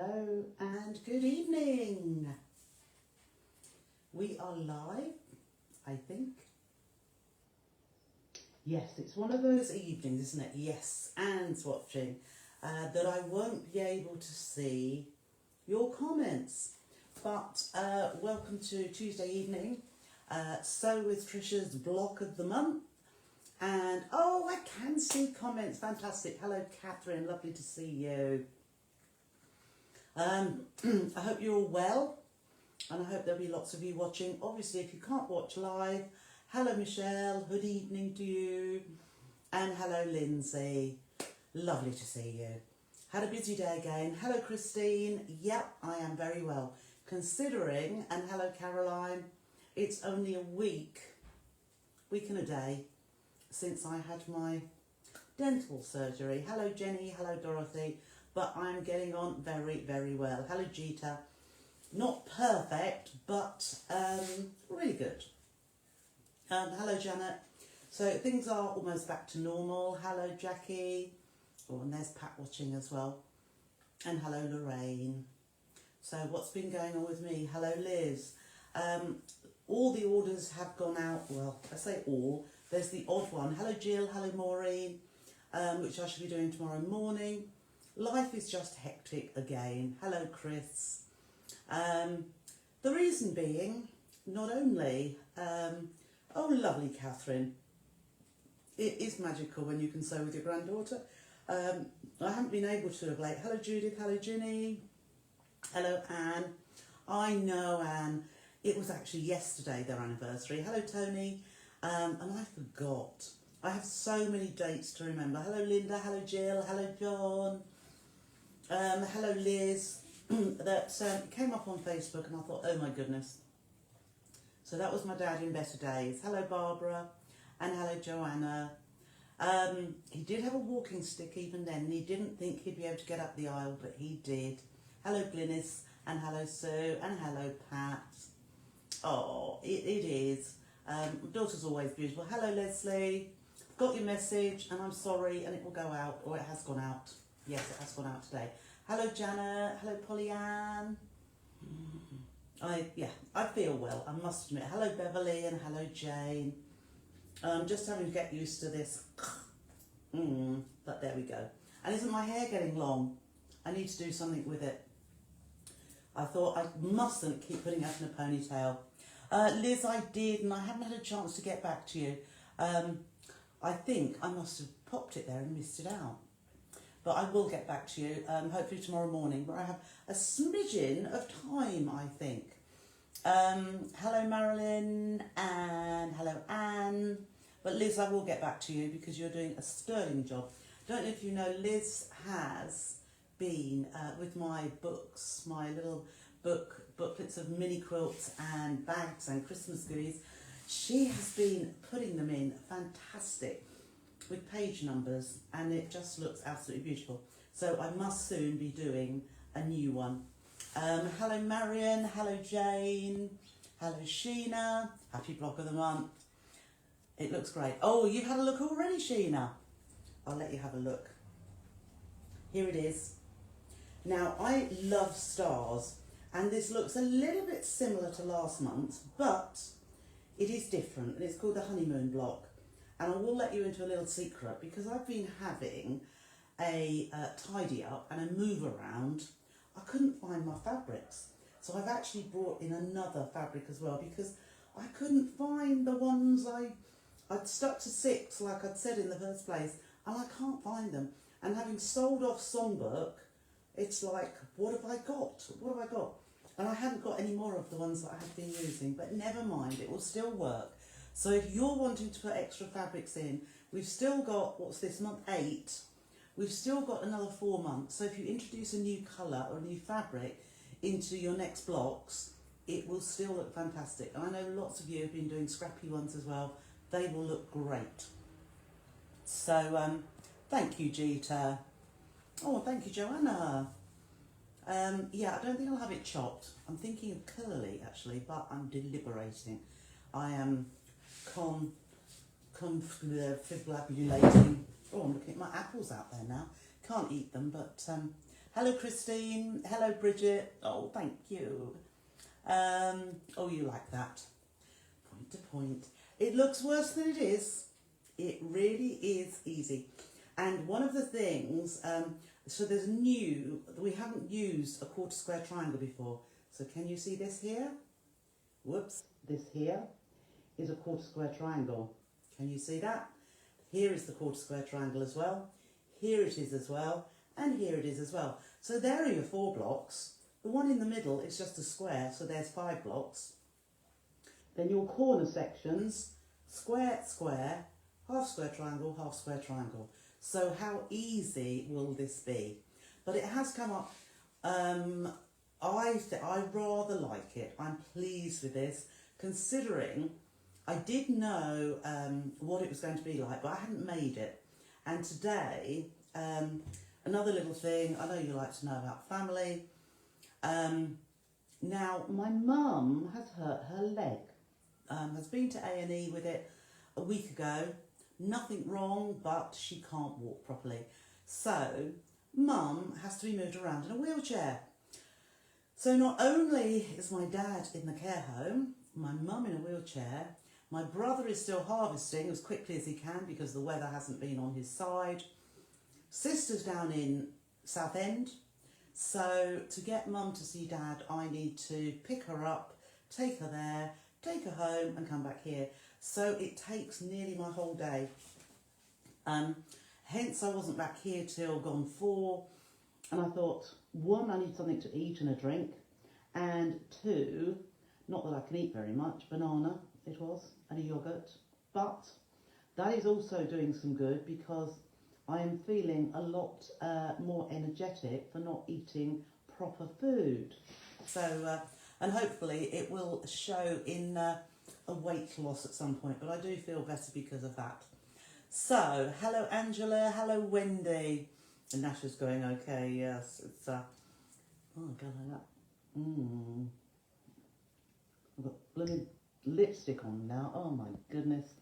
Hello and good evening. We are live, I think. Yes, it's one of those evenings, isn't it? Yes, Anne's watching, that I won't be able to see your comments. But welcome to Tuesday evening. So with Trisha's block of the month. And, oh, I can see comments. Fantastic. Hello, Catherine. Lovely to see you. I hope you're all well. And I hope there'll be lots of you watching. Obviously, if you can't watch live, hello, Michelle. Good evening to you. And hello, Lindsay. Lovely to see you. Had a busy day again. Hello, Christine. Yep, I am very well. Considering, and hello, Caroline, it's only a week and a day since I had my dental surgery. Hello Jenny, hello Dorothy, but I'm getting on very, very well. Hello Gita, not perfect, but really good. Hello Janet. So things are almost back to normal. Hello Jackie. Oh, and there's Pat watching as well. And hello Lorraine. So what's been going on with me? Hello Liz. All the orders have gone out. Well, I say all. There's the odd one. Hello Jill, hello Maureen, which I shall be doing tomorrow morning. Life is just hectic again. Hello Chris. The reason being, not only, oh lovely Catherine, it is magical when you can sew with your granddaughter. I haven't been able to of late. Hello Judith, hello Ginny, hello Anne. I know Anne. It was actually yesterday, their anniversary. Hello, Tony. And I forgot. I have so many dates to remember. Hello, Linda. Hello, Jill. Hello, John. Hello, Liz. That came up on Facebook and I thought, oh my goodness. So that was my dad in better days. Hello, Barbara. And hello, Joanna. He did have a walking stick even then. And he didn't think he'd be able to get up the aisle, but he did. Hello, Glynis. And hello, Sue. And hello, Pat. Oh, it is. My daughter's always beautiful. Hello, Leslie. Got your message, and I'm sorry, and it will go out, or it has gone out. Yes, it has gone out today. Hello, Janet. Hello, Pollyanne. I feel well, I must admit. Hello, Beverly, and hello, Jane. Just having to get used to this. But there we go. And isn't my hair getting long? I need to do something with it. I thought I mustn't keep putting it up in a ponytail. Liz, I did, and I haven't had a chance to get back to you. I think I must have popped it there and missed it out. But I will get back to you, hopefully tomorrow morning, where I have a smidgen of time, I think. Hello, Marilyn, and hello, Anne. But Liz, I will get back to you because you're doing a sterling job. Don't know if you know, Liz has been with my books, my little booklets of mini quilts and bags and Christmas goodies. She has been putting them in fantastic with page numbers, and it just looks absolutely beautiful. So I must soon be doing a new one. Hello Marion, hello Jane, hello Sheena, happy block of the month. It looks great. Oh, you've had a look already, Sheena? I'll let you have a look. Here it is. Now, I love stars, and this looks a little bit similar to last month, but it is different, and it's called the Honeymoon block. And I will let you into a little secret, because I've been having a tidy up and a move around. I couldn't find my fabrics, so I've actually brought in another fabric as well, because I couldn't find the ones I'd stuck to 6, like I'd said in the first place, and I can't find them. And having sold off Songbook, it's like, what have I got? What have I got? And I hadn't got any more of the ones that I had been using, but never mind, it will still work. So if you're wanting to put extra fabrics in, we've still got, what's this, month 8? We've still got another 4 months. So if you introduce a new colour or a new fabric into your next blocks, it will still look fantastic. And I know lots of you have been doing scrappy ones as well. They will look great. So thank you, Gita. Oh, thank you, Joanna. Yeah, I don't think I'll have it chopped. I'm thinking of curly, actually, but I'm deliberating. I am confabulating. Oh, I'm looking at my apples out there now. Can't eat them, but Hello, Christine. Hello, Bridget. Oh, thank you. Oh, you like that. Point to point. It looks worse than it is. It really is easy. And one of the things, so there's we haven't used a quarter square triangle before. So can you see this here? Whoops. This here is a quarter square triangle. Can you see that? Here is the quarter square triangle as well. Here it is as well. And here it is as well. So there are your 4 blocks. The one in the middle is just a square, so there's 5 blocks. Then your corner sections, square, square, half square triangle, half square triangle. So how easy will this be? But it has come up, I rather like it. I'm pleased with this, considering I did know what it was going to be like, but I hadn't made it. And today, another little thing, I know you like to know about family. Now, my mum has hurt her leg, has been to A&E with it a week ago. Nothing wrong, but she can't walk properly. So, mum has to be moved around in a wheelchair. So not only is my dad in the care home, my mum in a wheelchair, my brother is still harvesting as quickly as he can because the weather hasn't been on his side. Sister's down in Southend. So to get mum to see dad, I need to pick her up, take her there, take her home and come back here. So it takes nearly my whole day. Hence I wasn't back here till gone 4. And I thought, 1, I need something to eat and a drink. And 2, not that I can eat very much, banana it was, and a yoghurt. But that is also doing some good because I am feeling a lot more energetic for not eating proper food. So, and hopefully it will show in a weight loss at some point, but I do feel better because of that. So, hello Angela, hello Wendy. And Nasha's going okay, yes. It's, oh God, like that. I've got blooming lipstick on now, oh my goodness.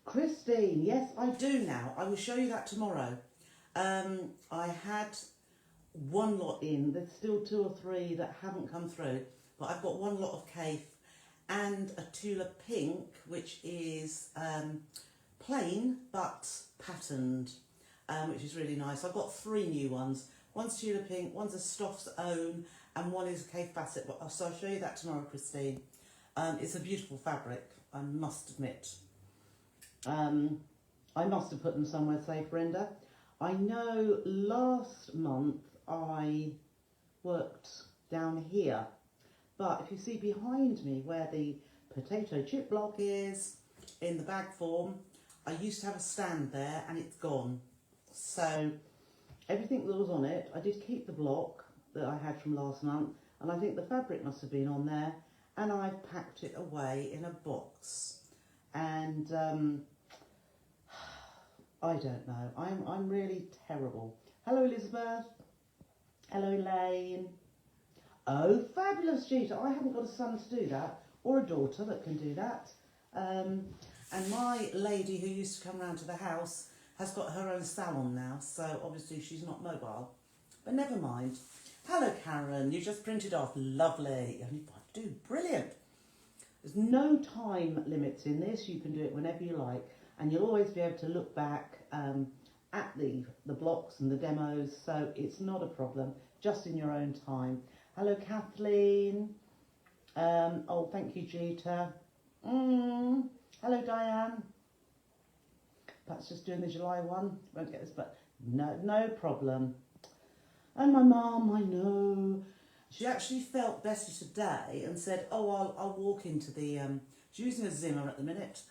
Christine, yes, I do now. I will show you that tomorrow. I had 1 lot in. There's still 2 or 3 that haven't come through. But I've got 1 lot of Kaif and a Tula Pink, which is plain but patterned, which is really nice. I've got 3 new ones. One's Tula Pink, one's a Stoff's Own, and one is a Kaif Bassett. So I'll show you that tomorrow, Christine. It's a beautiful fabric, I must admit. I must have put them somewhere safe, Brenda. I know last month I worked down here, but if you see behind me where the potato chip block is in the bag form, I used to have a stand there and it's gone. So everything that was on it, I did keep the block that I had from last month, and I think the fabric must have been on there, and I've packed it away in a box. And I don't know. I'm really terrible. Hello, Elizabeth. Hello, Lane. Oh, fabulous, Gita. I haven't got a son to do that, or a daughter that can do that. And my lady who used to come round to the house has got her own salon now, so obviously she's not mobile. But never mind. Hello, Karen. You just printed off. Lovely. Only 5 to do. Brilliant. There's no time limits in this. You can do it whenever you like. And you'll always be able to look back at the blocks and the demos, so it's not a problem, just in your own time. Hello, Kathleen. Oh, thank you, Gita. Hello, Diane. Perhaps just doing the July one. Won't get this, but no problem. And my mum, I know, she actually felt better today and said, oh, I'll walk into the, she's using a Zimmer at the minute.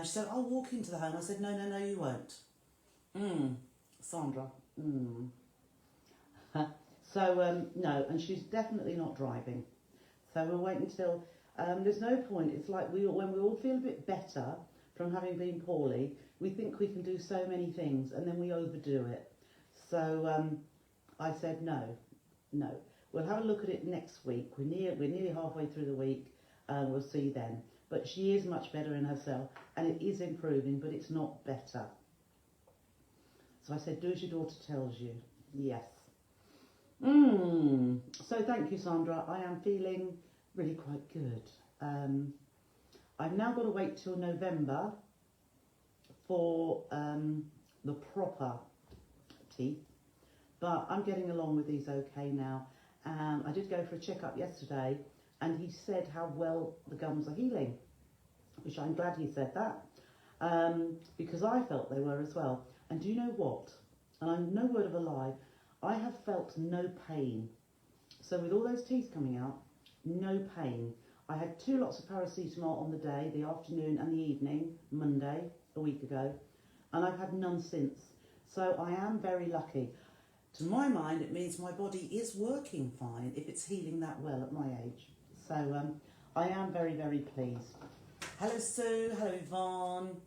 She said, I'll walk into the home. I said, no, you won't. Sandra. So, no, and she's definitely not driving. So we'll wait until, there's no point. It's like when we all feel a bit better from having been poorly, we think we can do so many things and then we overdo it. So I said, no. We'll have a look at it next week. We're nearly halfway through the week. We'll see then. But she is much better in herself, and it is improving, but it's not better. So So I said, do as your daughter tells you. Yes. So thank you, Sandra. I am feeling really quite good. I've now got to wait till November for the proper teeth, but I'm getting along with these okay now. I did go for a checkup yesterday, and he said how well the gums are healing, which I'm glad he said that, because I felt they were as well. And do you know what? And I'm no word of a lie, I have felt no pain. So with all those teeth coming out, no pain. I had 2 lots of paracetamol on the day, the afternoon and the evening, Monday, a week ago, and I've had none since. So I am very lucky. To my mind, it means my body is working fine if it's healing that well at my age. So I am very, very pleased. Hello, Sue. Hello, Yvonne.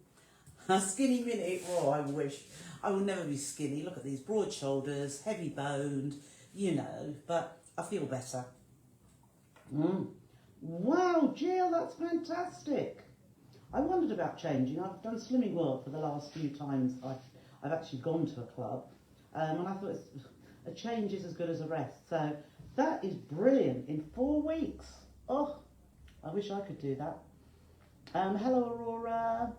A skinny minute. Oh, I wish. I will never be skinny. Look at these broad shoulders, heavy boned, you know, but I feel better. Wow, Jill, that's fantastic. I wondered about changing. I've done Slimming World for the last few times I've actually gone to a club, and I thought a change is as good as a rest. So that is brilliant. In 4 weeks. Oh, I wish I could do that. Hello, Aurora.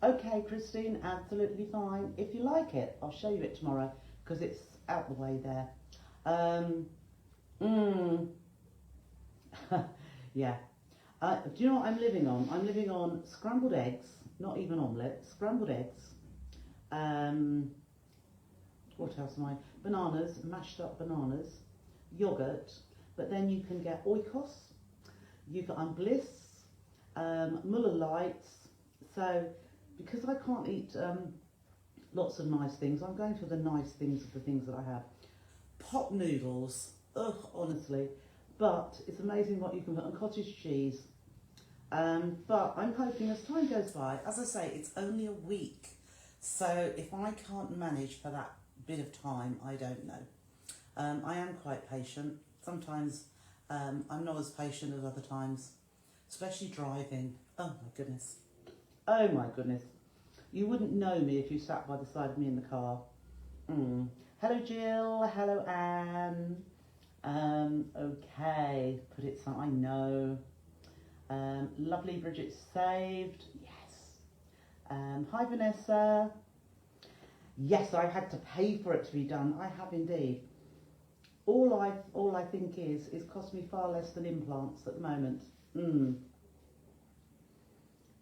Okay, Christine, absolutely fine. If you like it, I'll show you it tomorrow because it's out the way there. Yeah. Do you know what I'm living on? I'm living on scrambled eggs, not even omelette, scrambled eggs. What else am I? Bananas, mashed up bananas, yogurt, but then you can get oikos, you've got bliss, Muller lights. So because I can't eat lots of nice things, I'm going for the nice things of the things that I have. Pot noodles, ugh, honestly. But it's amazing what you can put on cottage cheese. But I'm hoping as time goes by, as I say, it's only a week. So if I can't manage for that bit of time, I don't know. I am quite patient. Sometimes I'm not as patient as other times, especially driving. Oh my goodness. Oh my goodness. You wouldn't know me if you sat by the side of me in the car. Hello, Jill. Hello, Anne. Okay, put it some, I know. Lovely Bridget saved, yes. Hi Vanessa. Yes, I had to pay for it to be done. I have indeed. All I think is cost me far less than implants at the moment.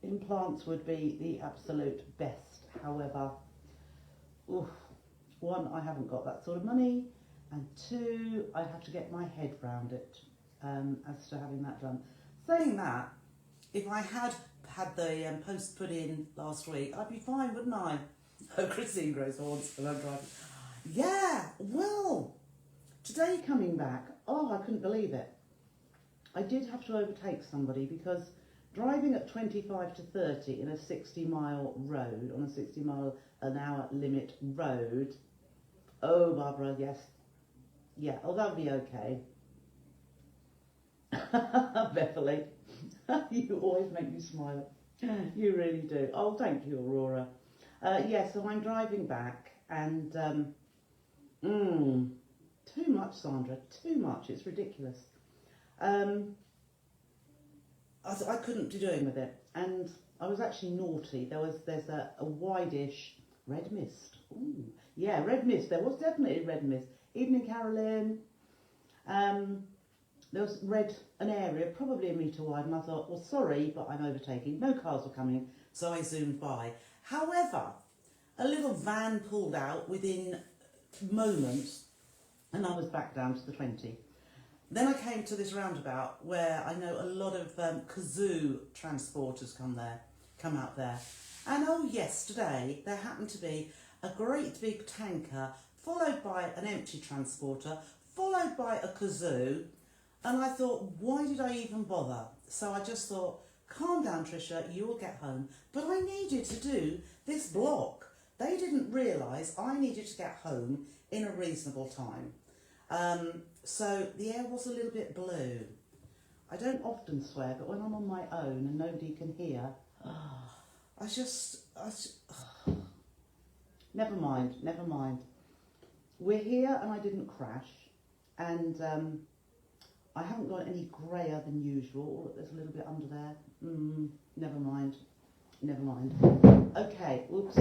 Implants would be the absolute best. However, one, I haven't got that sort of money. And 2, I have to get my head round it as to having that done. Saying that, if I had the post put in last week, I'd be fine, wouldn't I? Oh, Christine grows horns when I'm driving. Yeah, well, today coming back, oh, I couldn't believe it. I did have to overtake somebody because driving at 25 to 30 in a 60-mile road, on a 60-mile-an-hour limit road, oh, Barbara, yes. Yeah, oh, that would be okay. Beverly, you always make me smile. You really do. Oh, thank you, Aurora. Yeah, so I'm driving back and, too much, Sandra, too much. It's ridiculous. I couldn't be doing with it. And I was actually naughty. There's a wide-ish red mist. Ooh, yeah, red mist. There was definitely red mist. Evening, Carolyn. There was an area, probably 1 metre wide, and I thought, well, sorry, but I'm overtaking. No cars were coming, so I zoomed by. However, a little van pulled out within moments, and I was back down to the 20. Then I came to this roundabout where I know a lot of kazoo transporters come out there. And oh, yesterday there happened to be a great big tanker followed by an empty transporter, followed by a kazoo, and I thought, why did I even bother? So I just thought, calm down, Trisha, you will get home. But I needed to do this block. They didn't realise I needed to get home in a reasonable time. So the air was a little bit blue. I don't often swear, but when I'm on my own and nobody can hear, never mind, never mind. We're here and I didn't crash, and I haven't got any grayer than usual. Look, there's a little bit under there. Never mind, never mind. Okay, oops.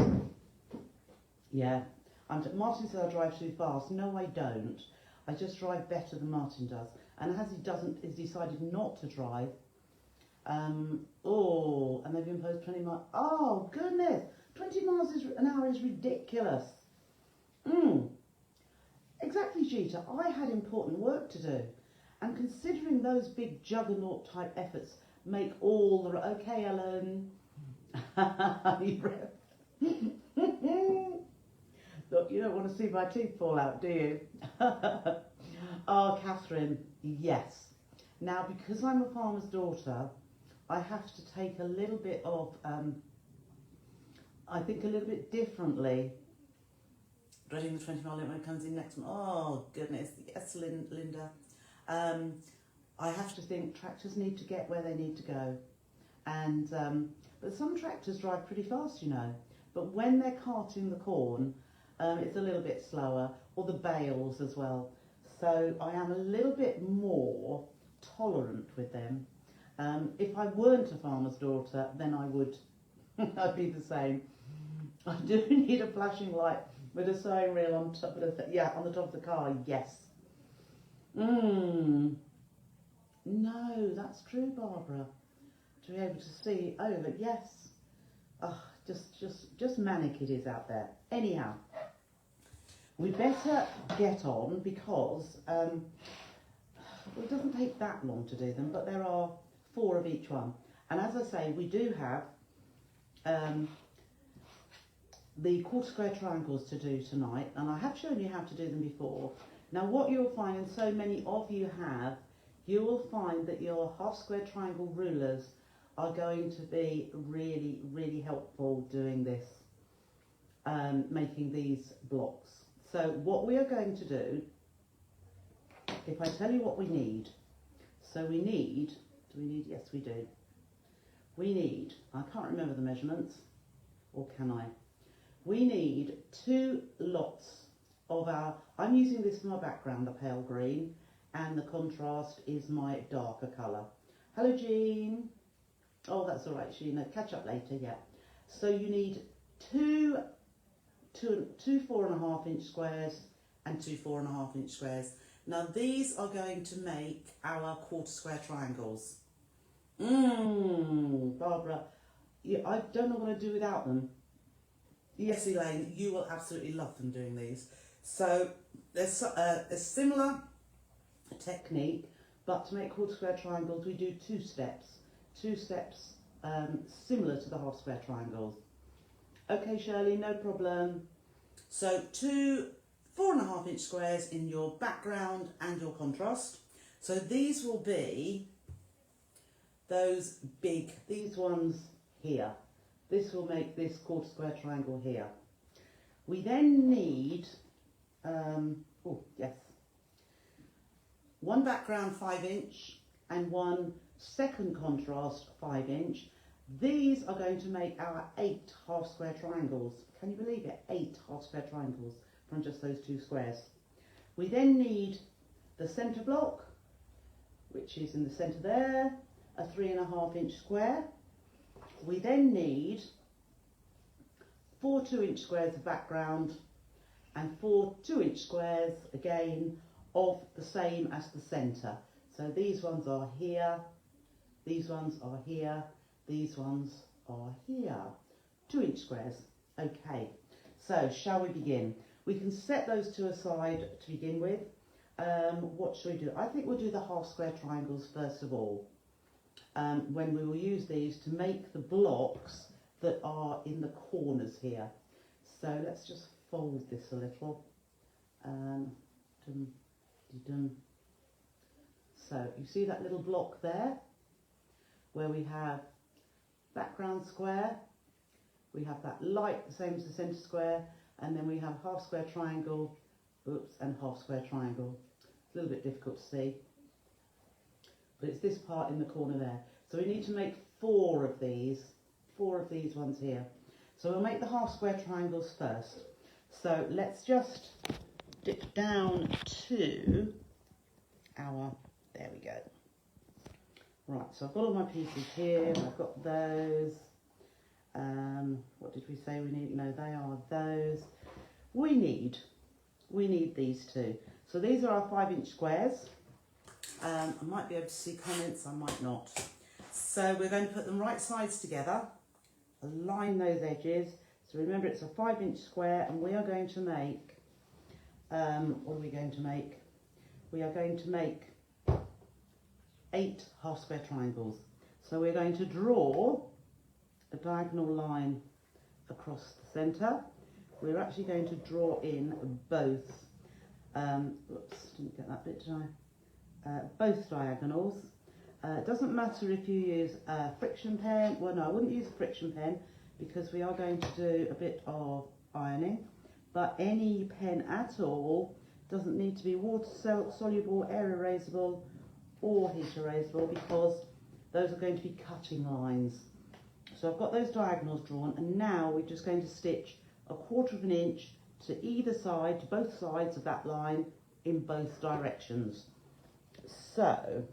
Yeah, Martin said I drive too fast. No, I don't. I just drive better than Martin does. And as he's decided not to drive. Oh, and they've imposed 20 miles. Oh, goodness. 20 miles an hour is ridiculous. Exactly, Gita. I had important work to do. And considering those big juggernaut type efforts make all the... Okay, Ellen. Look, you don't want to see my teeth fall out, do you? Oh, Catherine, yes. Now, because I'm a farmer's daughter, I have to take a little bit of, I think a little bit differently. Dreading the 20-mile limit when it comes in next month. Oh, goodness. Yes, Linda. I have to think tractors need to get where they need to go. And, but some tractors drive pretty fast, you know. But when they're carting the corn, it's a little bit slower, or the bales as well. So I am a little bit more tolerant with them. If I weren't a farmer's daughter, then I would, I'd be the same. I do need a flashing light with a sewing reel on top of the, on the top of the car, yes. No, that's true, Barbara. To be able to see over, yes. Oh, just manic it is out there. Anyhow, we better get on because it doesn't take that long to do them, but there are 4 of each one. And as I say, we do have the quarter square triangles to do tonight, and I have shown you how to do them before. Now what you'll find, and so many of you have, you will find that your half square triangle rulers are going to be really, really helpful doing this, making these blocks. So what we are going to do, if I tell you what we need, so we need, do we need, yes we do, we need, I can't remember the measurements, or can I? We need 2 lots of our, I'm using this for my background, the pale green, and the contrast is my darker colour. Hello Jean. Oh, that's all right, Sheena. Catch up later, yeah. So you need two 4.5 inch squares and 2 4.5 inch squares. Now these are going to make our quarter square triangles. Barbara, yeah, I don't know what I'd do without them. Yes, Elaine, you will absolutely love them doing these. So there's a similar technique, but to make quarter square triangles we do 2 steps. 2 steps similar to the half square triangles. Okay, Shirley, no problem. So 2 4.5 inch squares in your background and your contrast. So these will be those big, these ones here. This will make this quarter square triangle here. We then need, one background 5 inch and one second contrast 5 inch. These are going to make our 8 half square triangles. Can you believe it? 8 half square triangles from just those 2 squares. We then need the centre block, which is in the centre there, a 3.5 inch square. We then need 4 2-inch squares of background and 4 2-inch squares again of the same as the centre. So these ones are here, these ones are here, these ones are here. 2-inch squares. Okay, so shall we begin? We can set those 2 aside to begin with. What should we do? I think we'll do the half square triangles first of all, when we will use these to make the blocks that are in the corners here. So let's just fold this a little. So you see that little block there where we have background square, we have that light the same as the centre square, and then we have half square triangle, and half square triangle. It's a little bit difficult to see, but it's this part in the corner there. So we need to make 4 of these ones here. So we'll make the half square triangles first. So let's just dip down to our, there we go. Right, so I've got all my pieces here, I've got those. What did we say we need? No, they are those. We need these two. So these are our 5-inch squares. I might be able to see comments, I might not. So we're going to put them right sides together, align those edges. So remember it's a 5-inch square and we are going to make, what are we going to make? We are going to make 8 half square triangles. So we're going to draw a diagonal line across the centre. We're actually going to draw in both, whoops, didn't get that bit, did I? Both diagonals. It doesn't matter if you use a friction pen. Well, no, I wouldn't use a friction pen because we are going to do a bit of ironing. But any pen at all doesn't need to be water soluble, air erasable or heat erasable because those are going to be cutting lines. So I've got those diagonals drawn and now we're just going to stitch 1/4 inch to either side, to both sides of that line in both directions. So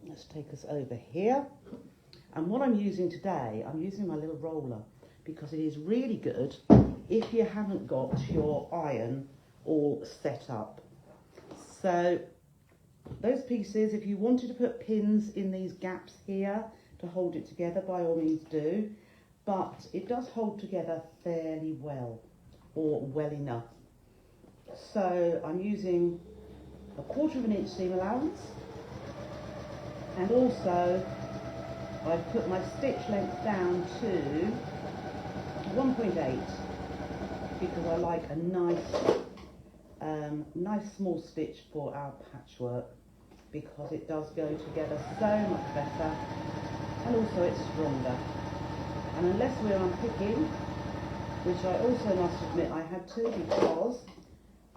let's take us over here. And what I'm using today, I'm using my little roller because it is really good if you haven't got your iron all set up. So those pieces, if you wanted to put pins in these gaps here to hold it together, by all means do, but it does hold together fairly well, or well enough. So I'm using 1/4 inch seam allowance, and also I've put my stitch length down to 1.8 because I like a nice small stitch for our patchwork because it does go together so much better and also it's stronger. And unless we're unpicking, which I also must admit I had to because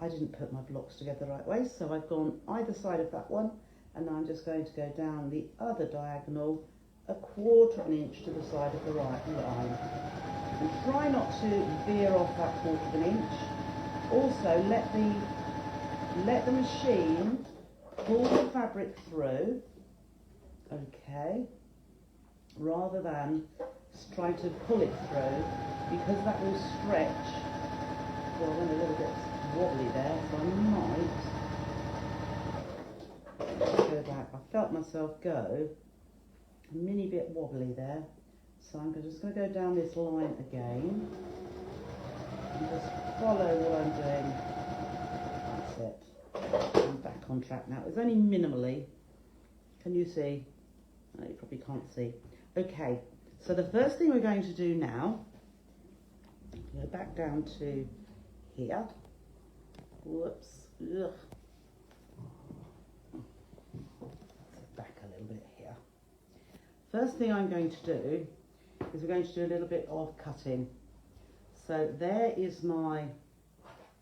I didn't put my blocks together the right way, so I've gone either side of that one and now I'm just going to go down the other diagonal 1/4 inch to the side of the right line. And try not to veer off that 1/4 inch. Also let the machine pull the fabric through, okay, rather than try to pull it through because that will stretch. Well, I went a little bit wobbly there, so I might go back. I felt myself go a mini bit wobbly there, so I'm just going to go down this line again and just follow what I'm doing. That's it. I'm back on track now. It's only minimally. Can you see? No, you probably can't see. Okay, so the first thing we're going to do now, go back down to here. Whoops. Ugh. Back a little bit here. First thing I'm going to do is we're going to do a little bit of cutting. So there is my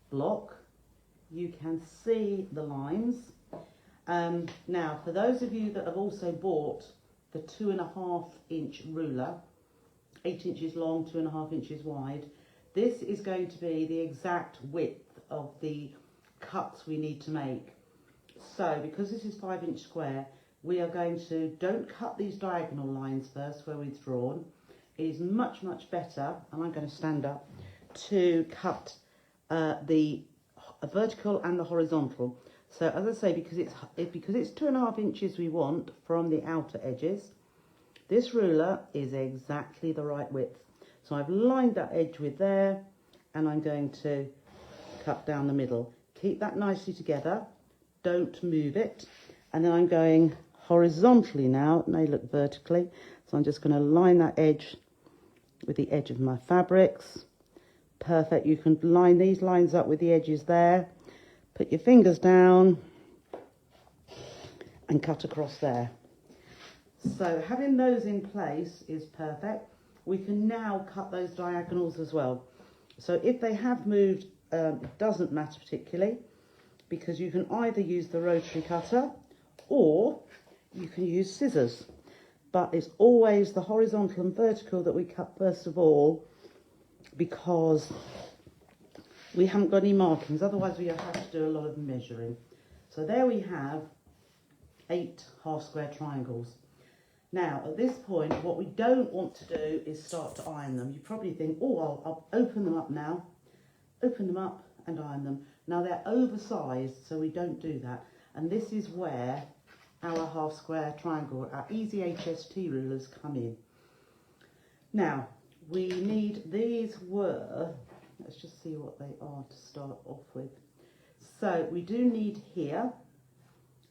block. You can see the lines. Now, for those of you that have also bought the 2.5 inch ruler, 8 inches long, 2.5 inches wide, this is going to be the exact width of the cuts we need to make. So, because this is 5-inch square, we are going to, don't cut these diagonal lines first where we've drawn. It is much, much better, and I'm going to stand up, to cut the vertical and the horizontal. So as I say, because it's 2.5 inches we want from the outer edges, this ruler is exactly the right width. So I've lined that edge with there, and I'm going to cut down the middle. Keep that nicely together, don't move it, and then I'm going horizontally now. It may look vertically, so I'm just going to line that edge with the edge of my fabrics. Perfect. You can line these lines up with the edges there, put your fingers down and cut across there. So having those in place is perfect. We can now cut those diagonals as well. So if they have moved, it doesn't matter particularly, because you can either use the rotary cutter or you can use scissors. But it's always the horizontal and vertical that we cut first of all, because we haven't got any markings, otherwise we have to do a lot of measuring. So there we have 8 half square triangles. Now at this point, what we don't want to do is start to iron them. You probably think, oh, I'll open them up now, open them up and iron them. Now they're oversized, so we don't do that. And this is where our half square triangle, our easy HST rulers come in. Now we need, these were, let's just see what they are to start off with. So we do need here,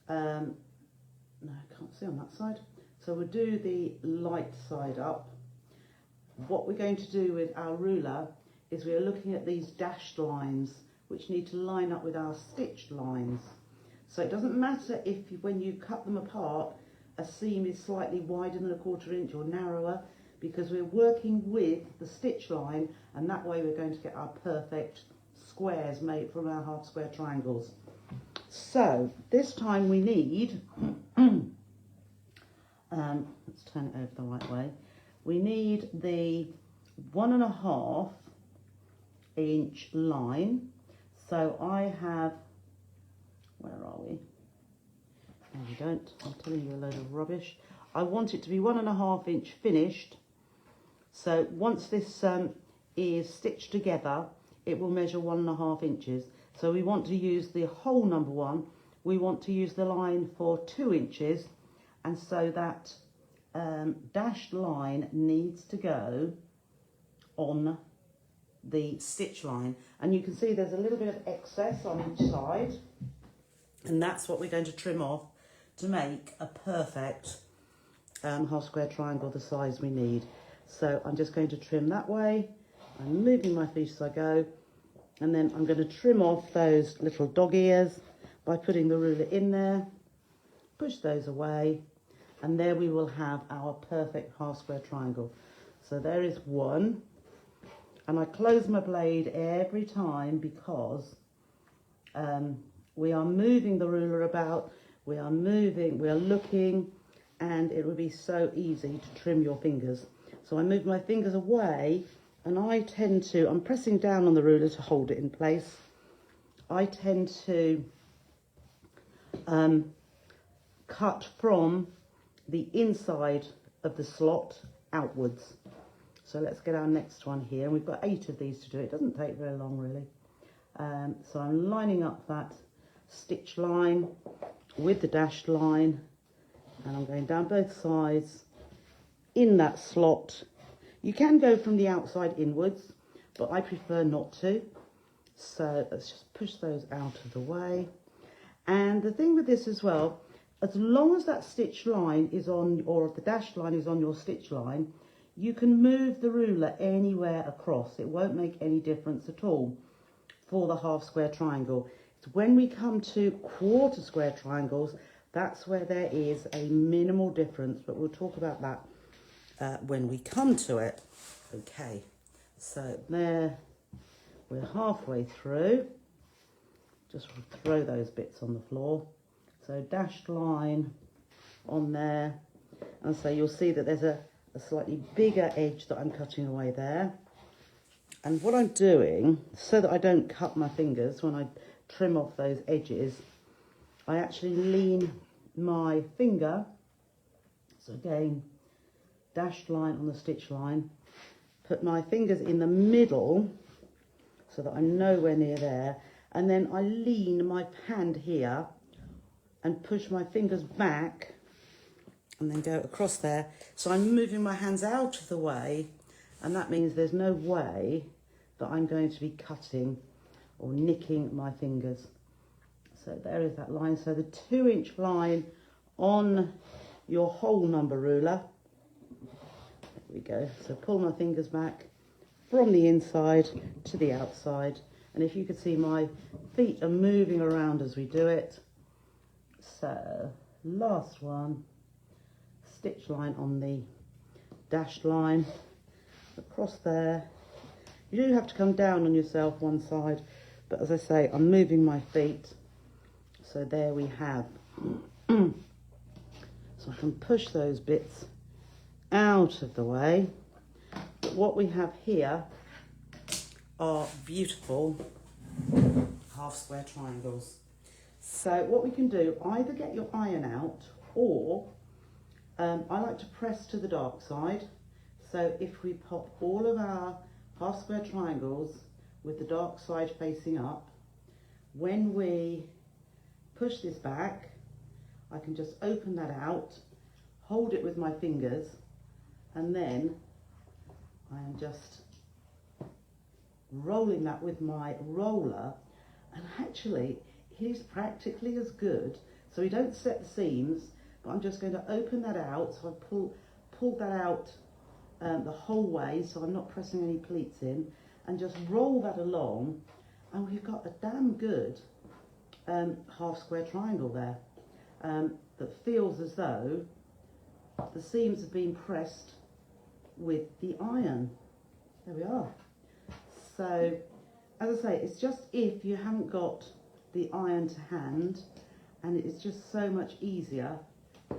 no, I can't see on that side. So we'll do the light side up. What we're going to do with our ruler is we're looking at these dashed lines which need to line up with our stitched lines. So it doesn't matter if when you cut them apart, a seam is slightly wider than a 1/4 inch or narrower, because we're working with the stitch line, and that way we're going to get our perfect squares made from our half square triangles. So this time we need, let's turn it over the right way, we need the 1.5 inch line. So I have, where are we? No, we don't. I'm telling you a load of rubbish. I want it to be 1.5 inch finished. So once this is stitched together, it will measure 1.5 inches. So we want to use the hole number 1. We want to use the line for 2 inches. And so that dashed line needs to go on the stitch line, and you can see there's a little bit of excess on each side, and that's what we're going to trim off to make a perfect half square triangle the size we need. So I'm just going to trim that way. I'm moving my feet as I go, and then I'm going to trim off those little dog ears by putting the ruler in there, push those away, and there we will have our perfect half square triangle. So there is one. And I close my blade every time because we are moving the ruler about, we are moving, we are looking, and it would be so easy to trim your fingers. So I move my fingers away, and I tend to, I'm pressing down on the ruler to hold it in place. I tend to cut from the inside of the slot outwards. So let's get our next one here. And we've got 8 of these to do. It doesn't take very long, really. So I'm lining up that stitch line with the dashed line, and I'm going down both sides in that slot. You can go from the outside inwards, but I prefer not to. So let's just push those out of the way. And the thing with this as well, as long as that stitch line is on, or the dashed line is on your stitch line, you can move the ruler anywhere across. It won't make any difference at all for the half square triangle. It's when we come to 1/4 square triangles, that's where there is a minimal difference, but we'll talk about that when we come to it. Okay, so there, we're halfway through. Just throw those bits on the floor. So dashed line on there, and so you'll see that there's a slightly bigger edge that I'm cutting away there. And what I'm doing, so that I don't cut my fingers when I trim off those edges, I actually lean my finger, so again, dashed line on the stitch line, put my fingers in the middle so that I'm nowhere near there, and then I lean my hand here and push my fingers back and then go across there. So I'm moving my hands out of the way, and that means there's no way that I'm going to be cutting or nicking my fingers. So there is that line. So the 2 inch line on your hole number ruler. There we go. So pull my fingers back from the inside to the outside. And if you could see, my feet are moving around as we do it. So last one. Stitch line on the dashed line across there. You do have to come down on yourself one side, but as I say, I'm moving my feet, so there we have. So I can push those bits out of the way. But what we have here are beautiful half square triangles. So what we can do, either get your iron out, or I like to press to the dark side. So if we pop all of our half square triangles with the dark side facing up, when we push this back, I can just open that out, hold it with my fingers, and then I am just rolling that with my roller, and actually it is practically as good. So we don't set the seams, but I'm just going to open that out. So I pull that out the whole way, so I'm not pressing any pleats in, and just roll that along, and we've got a damn good half square triangle there that feels as though the seams have been pressed with the iron. There we are. So as I say, it's just if you haven't got the iron to hand, and it's just so much easier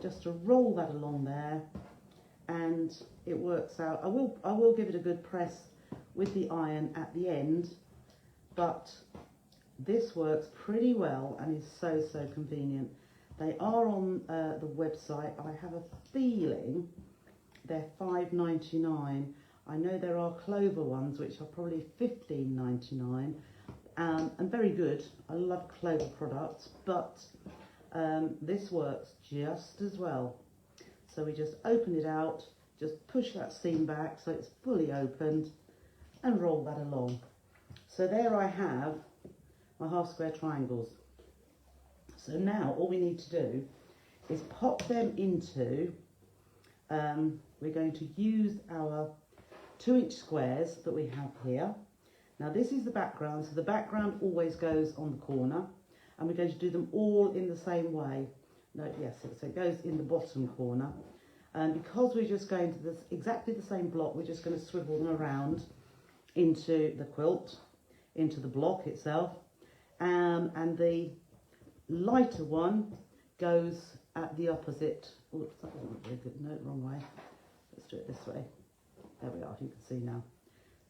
just to roll that along there, and it works out. I will give it a good press with the iron at the end, but this works pretty well and is so convenient. They are on the website. I have a feeling they're $5.99. I know there are Clover ones which are probably $15.99, and very good. I love Clover products, but this works just as well. So we just open it out, just push that seam back so it's fully opened, and roll that along. So there I have my half square triangles. So now all we need to do is pop them into, we're going to use our 2-inch squares that we have here. Now this is the background, so the background always goes on the corner, and we're going to do them all in the same way. No, yes, so it goes in the bottom corner. And because we're just going to this exactly the same block, we're just going to swivel them around into the quilt, into the block itself, and the lighter one goes at the opposite. Oops, that wasn't very good. No, wrong way. Let's do it this way. There we are, you can see now.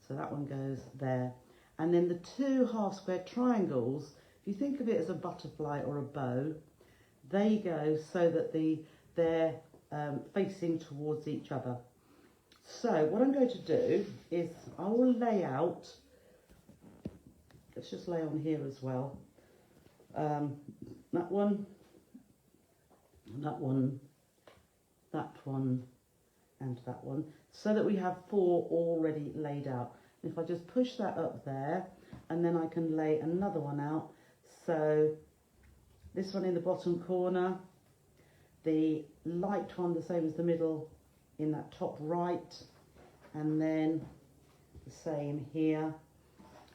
So that one goes there. And then the 2 half square triangles, if you think of it as a butterfly or a bow, they go so that they're facing towards each other. So what I'm going to do is I will lay out, let's just lay on here as well, that one, that one, that one, and that one, so that we have 4 already laid out. If I just push that up there, and then I can lay another one out. So this one in the bottom corner, the light one the same as the middle in that top right, and then the same here.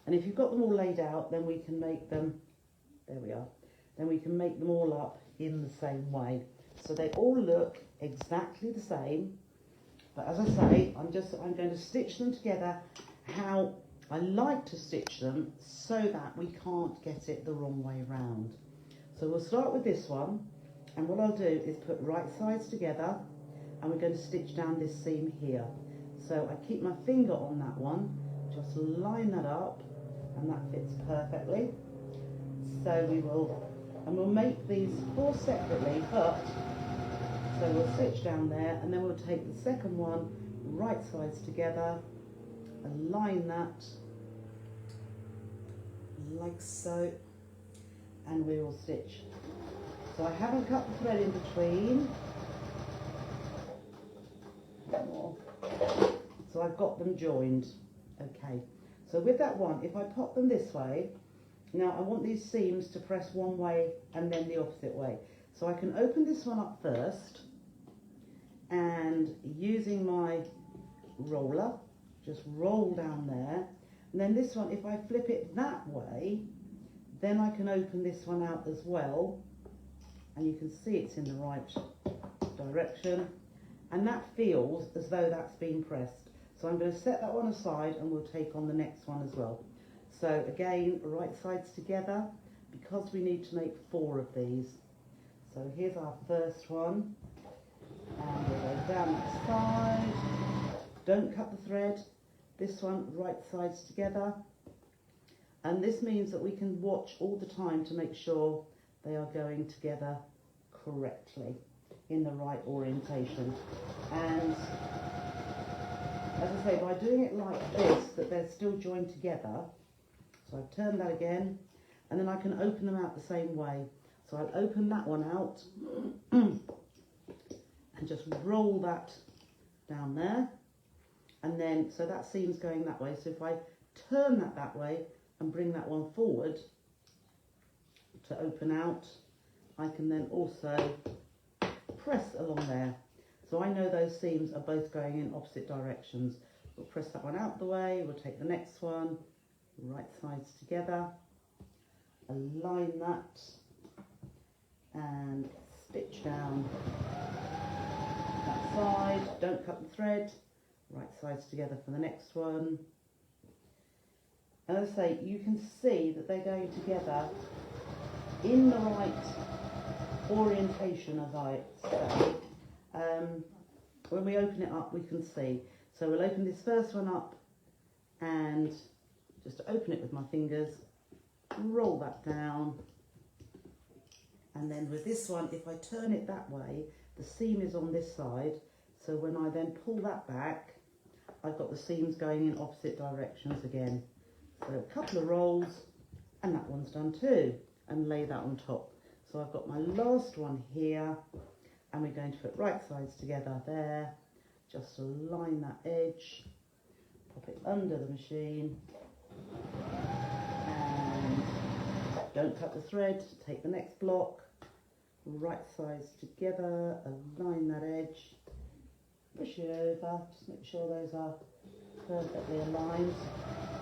And if you've got them all laid out, then we can make them, there we are, then we can make them all up in the same way. So they all look exactly the same, but as I say, I'm going to stitch them together how I like to stitch them, so that we can't get it the wrong way round. So we'll start with this one, and what I'll do is put right sides together, and we're going to stitch down this seam here. So I keep my finger on that one, just line that up, and that fits perfectly. So we'll make these 4 separately, but so we'll stitch down there, and then we'll take the second one, right sides together, align that like so, and we will stitch. So I haven't cut the thread in between. More. So I've got them joined. Okay, so with that one, if I pop them this way, now I want these seams to press one way and then the opposite way. So I can open this one up first, and using my roller, just roll down there. And then this one, if I flip it that way, then I can open this one out as well. And you can see it's in the right direction. And that feels as though that's been pressed. So I'm going to set that one aside, and we'll take on the next one as well. So again, right sides together, because we need to make 4 of these. So here's our first one. And we'll go down that side. Don't cut the thread. This one, right sides together. And this means that we can watch all the time to make sure they are going together correctly in the right orientation. And as I say, by doing it like this, that they're still joined together, so I've turned that again, and then I can open them out the same way. So I'll open that one out and just roll that down there, and then, so that seam's going that way. So if I turn that way and bring that one forward to open out, I can then also press along there. So I know those seams are both going in opposite directions. We'll press that one out the way, we'll take the next one, right sides together, align that, and stitch down that side, don't cut the thread, right sides together for the next one. And as I say, you can see that they're going together in the right orientation, as I say. When we open it up, we can see. So we'll open this first one up, and just open it with my fingers, roll that down, and then with this one, if I turn it that way, the seam is on this side, so when I then pull that back, I've got the seams going in opposite directions again. So a couple of rolls, and that one's done too, and lay that on top. So I've got my last one here, and we're going to put right sides together there, just align that edge, pop it under the machine, and don't cut the thread, take the next block, right sides together, align that edge, push it over, just make sure those are perfectly aligned.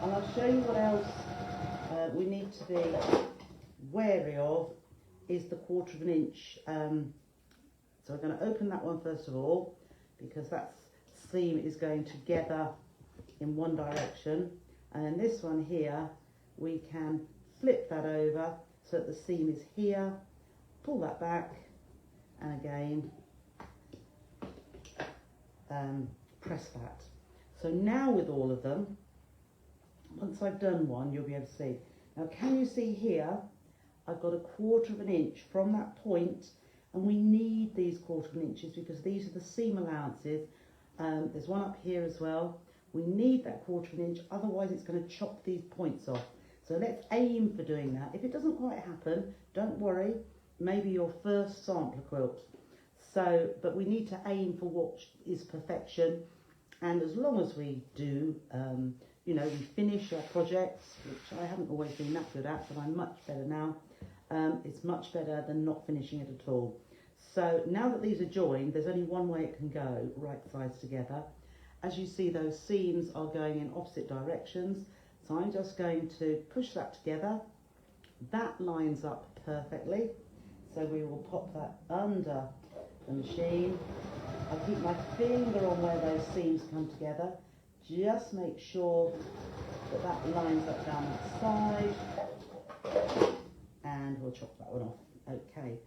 And I'll show you what else we need to be wary of is the 1/4 inch. So we're going to open that one first of all, because that seam is going together in one direction, and then this one here we can flip that over so that the seam is here, pull that back, and again press that. So now with all of them, once I've done one, you'll be able to see. Now can you see here, I've got a 1/4 inch from that point, and we need these 1/4 inches because these are the seam allowances. There's one up here as well. We need that 1/4 inch, otherwise it's going to chop these points off. So let's aim for doing that. If it doesn't quite happen, don't worry, maybe your first sampler quilt. So, but we need to aim for what is perfection, and as long as we do, you know, we finish our projects, which I haven't always been that good at, but I'm much better now. It's much better than not finishing it at all. So now that these are joined, there's only one way it can go, right sides together. As you see, those seams are going in opposite directions, so I'm just going to push that together. That lines up perfectly, so we will pop that under the machine. I keep my finger on where those seams come together, just make sure that that lines up down that side, and we'll chop that one off. Okay,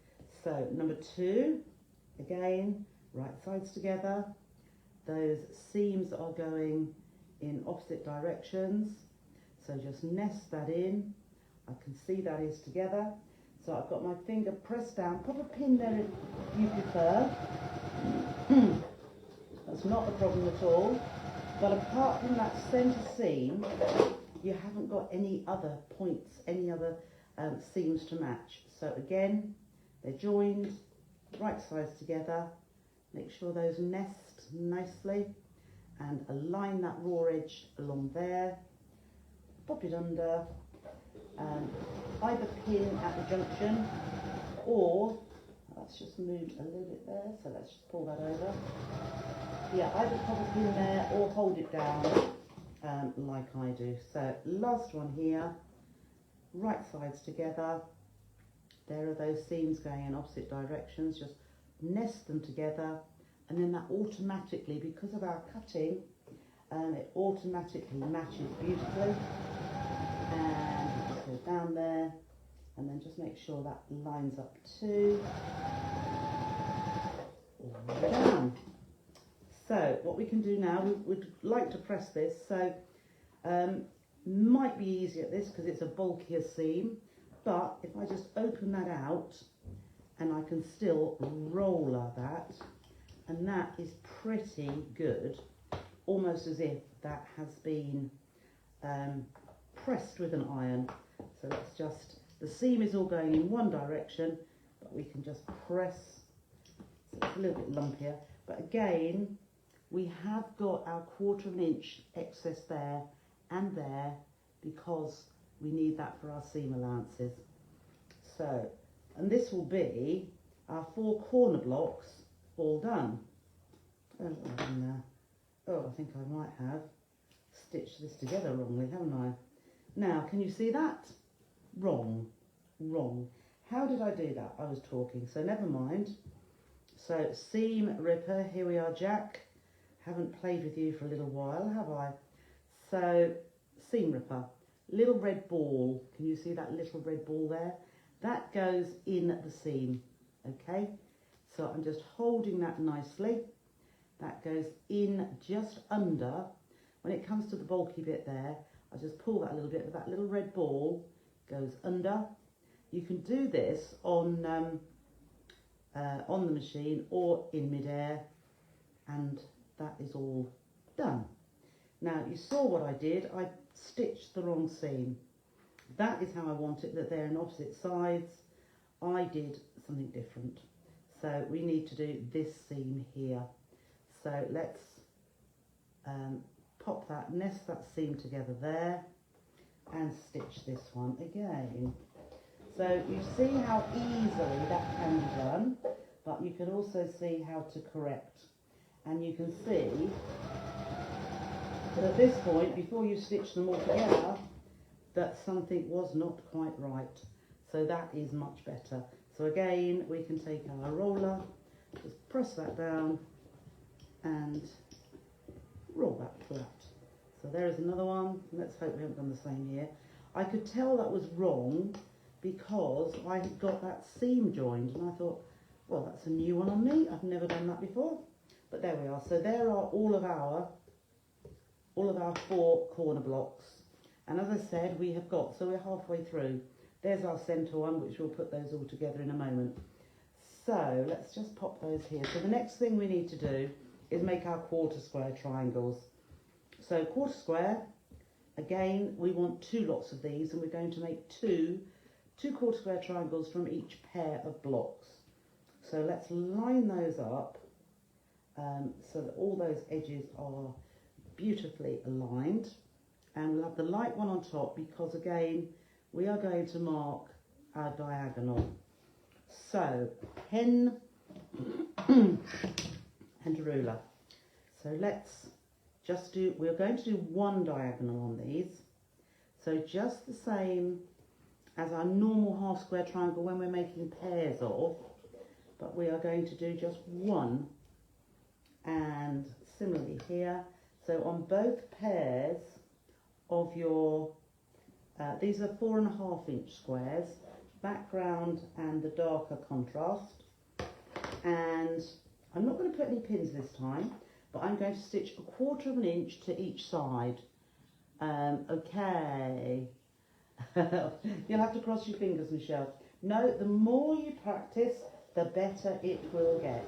so number 2, again, right sides together. Those seams are going in opposite directions, so just nest that in. I can see that is together, so I've got my finger pressed down. Pop a pin there if you prefer. That's not a problem at all, but apart from that centre seam, you haven't got any other points, any other seams to match. So again, they're joined, right sides together. Make sure those nest nicely, and align that raw edge along there. Pop it under, either pin at the junction, or let's just move a little bit there. So let's just pull that over. Yeah, either pop a pin there or hold it down like I do. So last one here, right sides together. There are those seams going in opposite directions. Just nest them together, and then that automatically, because of our cutting, it automatically matches beautifully. And just go down there, and then just make sure that lines up too. All the way down. So what we can do now, we would like to press this. So might be easier at this because it's a bulkier seam, but if I just open that out and I can still roller that, and that is pretty good, almost as if that has been pressed with an iron. So let's just, the seam is all going in one direction, but we can just press, so it's a little bit lumpier, but again, we have got our 1/4 inch excess there and there because we need that for our seam allowances. So, and this will be our 4 corner blocks all done. Oh, I think I might have stitched this together wrongly, haven't I? Now, can you see that? Wrong. How did I do that? I was talking, so never mind. So, seam ripper, here we are, Jack. Haven't played with you for a little while, have I? So, seam ripper, little red ball. Can you see that little red ball there? That goes in the seam, okay? So I'm just holding that nicely. That goes in just under. When it comes to the bulky bit there, I just pull that a little bit, but that little red ball goes under. You can do this on the machine or in midair, and that is all done. Now you saw what I did. I stitched the wrong seam. That is how I want it, that they're in opposite sides. I did something different. So we need to do this seam here. So let's pop that, nest that seam together there and stitch this one again. So you see how easily that can be done, but you can also see how to correct. And you can see that at this point, before you stitch them all together, that something was not quite right. So that is much better. So again, we can take our roller, just press that down and roll that flat. So there is another one. Let's hope we haven't done the same here. I could tell that was wrong because I had got that seam joined and I thought, well, that's a new one on me. I've never done that before. But there we are. So there are all of our 4 corner blocks. And as I said, we have got, so we're halfway through. There's our centre one, which we'll put those all together in a moment. So let's just pop those here. So the next thing we need to do is make our 1/4 square triangles. So 1/4 square, again, we want 2 lots of these, and we're going to make two 1/4 square triangles from each pair of blocks. So let's line those up so that all those edges are beautifully aligned. And we'll have the light one on top because, again, we are going to mark our diagonal. So, pen and ruler. So let's just do, we're going to do 1 diagonal on these. So just the same as our normal half square triangle when we're making pairs of, but we are going to do just 1. And similarly here, so on both pairs of your, these are 4.5 inch squares, background and the darker contrast. And I'm not going to put any pins this time, but I'm going to stitch 1/4 inch to each side. Okay. You'll have to cross your fingers, Michelle. No, the more you practice, the better it will get.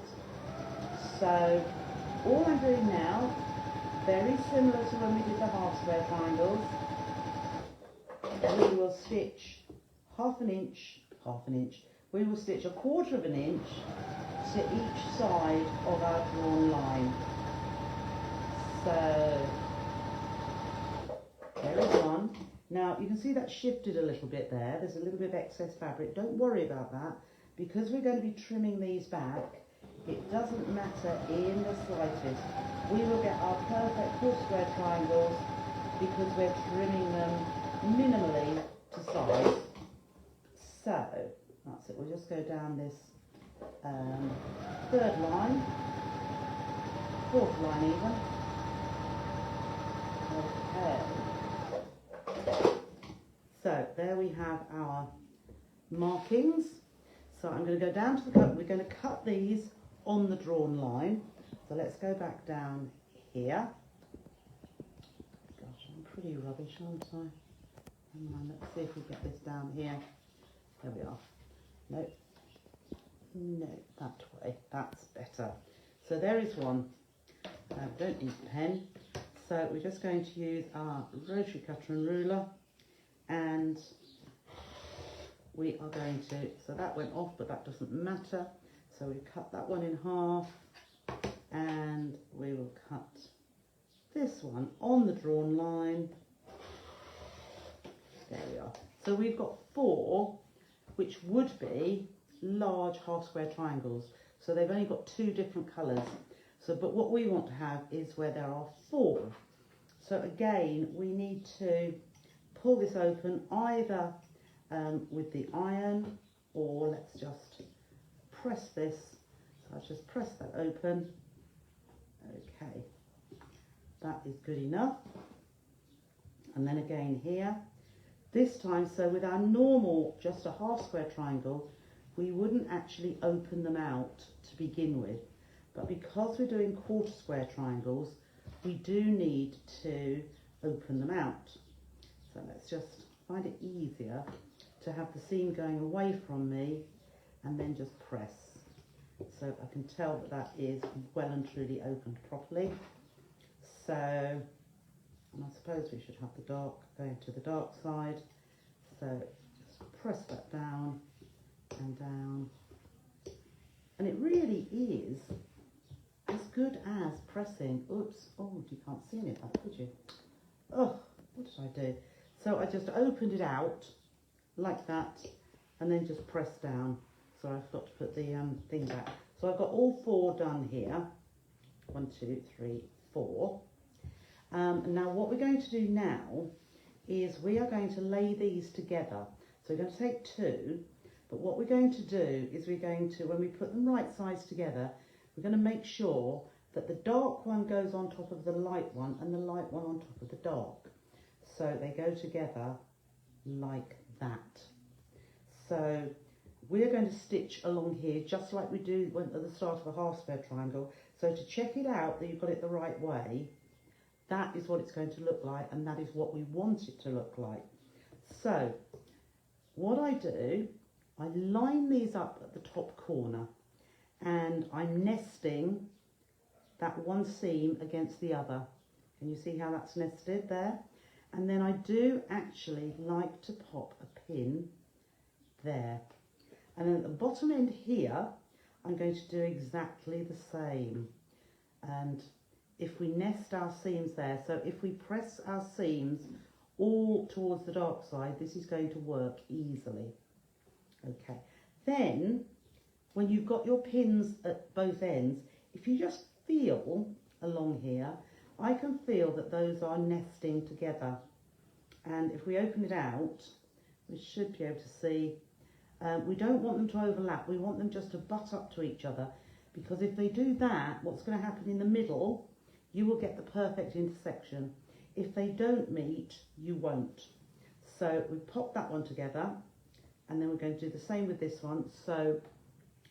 So all I'm doing now, very similar to when we did the half square triangles, we will stitch half an inch, we will stitch 1/4 inch to each side of our drawn line. So there is one. Now you can see that shifted a little bit there. There's a little bit of excess fabric. Don't worry about that because we're going to be trimming these back. It doesn't matter in the slightest. We will get our perfect 1/4 square triangles because we're trimming them minimally to size. So that's it. We'll just go down this 3rd line, 4th line even. Okay. So there we have our markings. So I'm going to go down to the cut. We're going to cut these on the drawn line. So let's go back down here. Gosh, I'm pretty rubbish, aren't I? Hang on, let's see if we get this down here. There we are. No, no, that way. That's better. So there is one. Don't need a pen. So we're just going to use our rotary cutter and ruler, and we are going to, so that went off, but that doesn't matter. So we cut that one in half, and we will cut this one on the drawn line. There we are. So we've got 4, which would be large half square triangles. So they've only got 2 different colours. So, but what we want to have is where there are 4. So again, we need to pull this open either with the iron, or let's just press this. So I'll just press that open. Okay, that is good enough. And then again here, this time, so with our normal, just a half square triangle, we wouldn't actually open them out to begin with. But because we're doing quarter square triangles, we do need to open them out. So let's just find it easier to have the seam going away from me and then just press. So I can tell that that is well and truly opened properly. So, and I suppose we should have the dark going to the dark side. So just press that down and down. And it really is as good as pressing. Oops, oh, you can't see any of that, could you? Oh, what did I do? So I just opened it out like that and then just press down. So I forgot to put the thing back. So I've got all 4 done here. 1, 2, 3, 4. Now what we're going to do now is we are going to lay these together. So we're going to take 2, but what we're going to do is we're going to, when we put them right sides together, we're going to make sure that the dark one goes on top of the light one and the light one on top of the dark. So they go together like that. So we're going to stitch along here just like we do at the start of a half square triangle. So to check it out that you've got it the right way, that is what it's going to look like, and that is what we want it to look like. So what I do, I line these up at the top corner, and I'm nesting that one seam against the other. Can you see how that's nested there? And then I do actually like to pop a pin there. And then at the bottom end here, I'm going to do exactly the same. And if we nest our seams there, so if we press our seams all towards the dark side, this is going to work easily. Okay, then when you've got your pins at both ends, if you just feel along here, I can feel that those are nesting together. And if we open it out, we should be able to see, we don't want them to overlap, we want them just to butt up to each other, because if they do that, what's going to happen in the middle, you will get the perfect intersection. If they don't meet, you won't. So we pop that one together, and then we're going to do the same with this one. So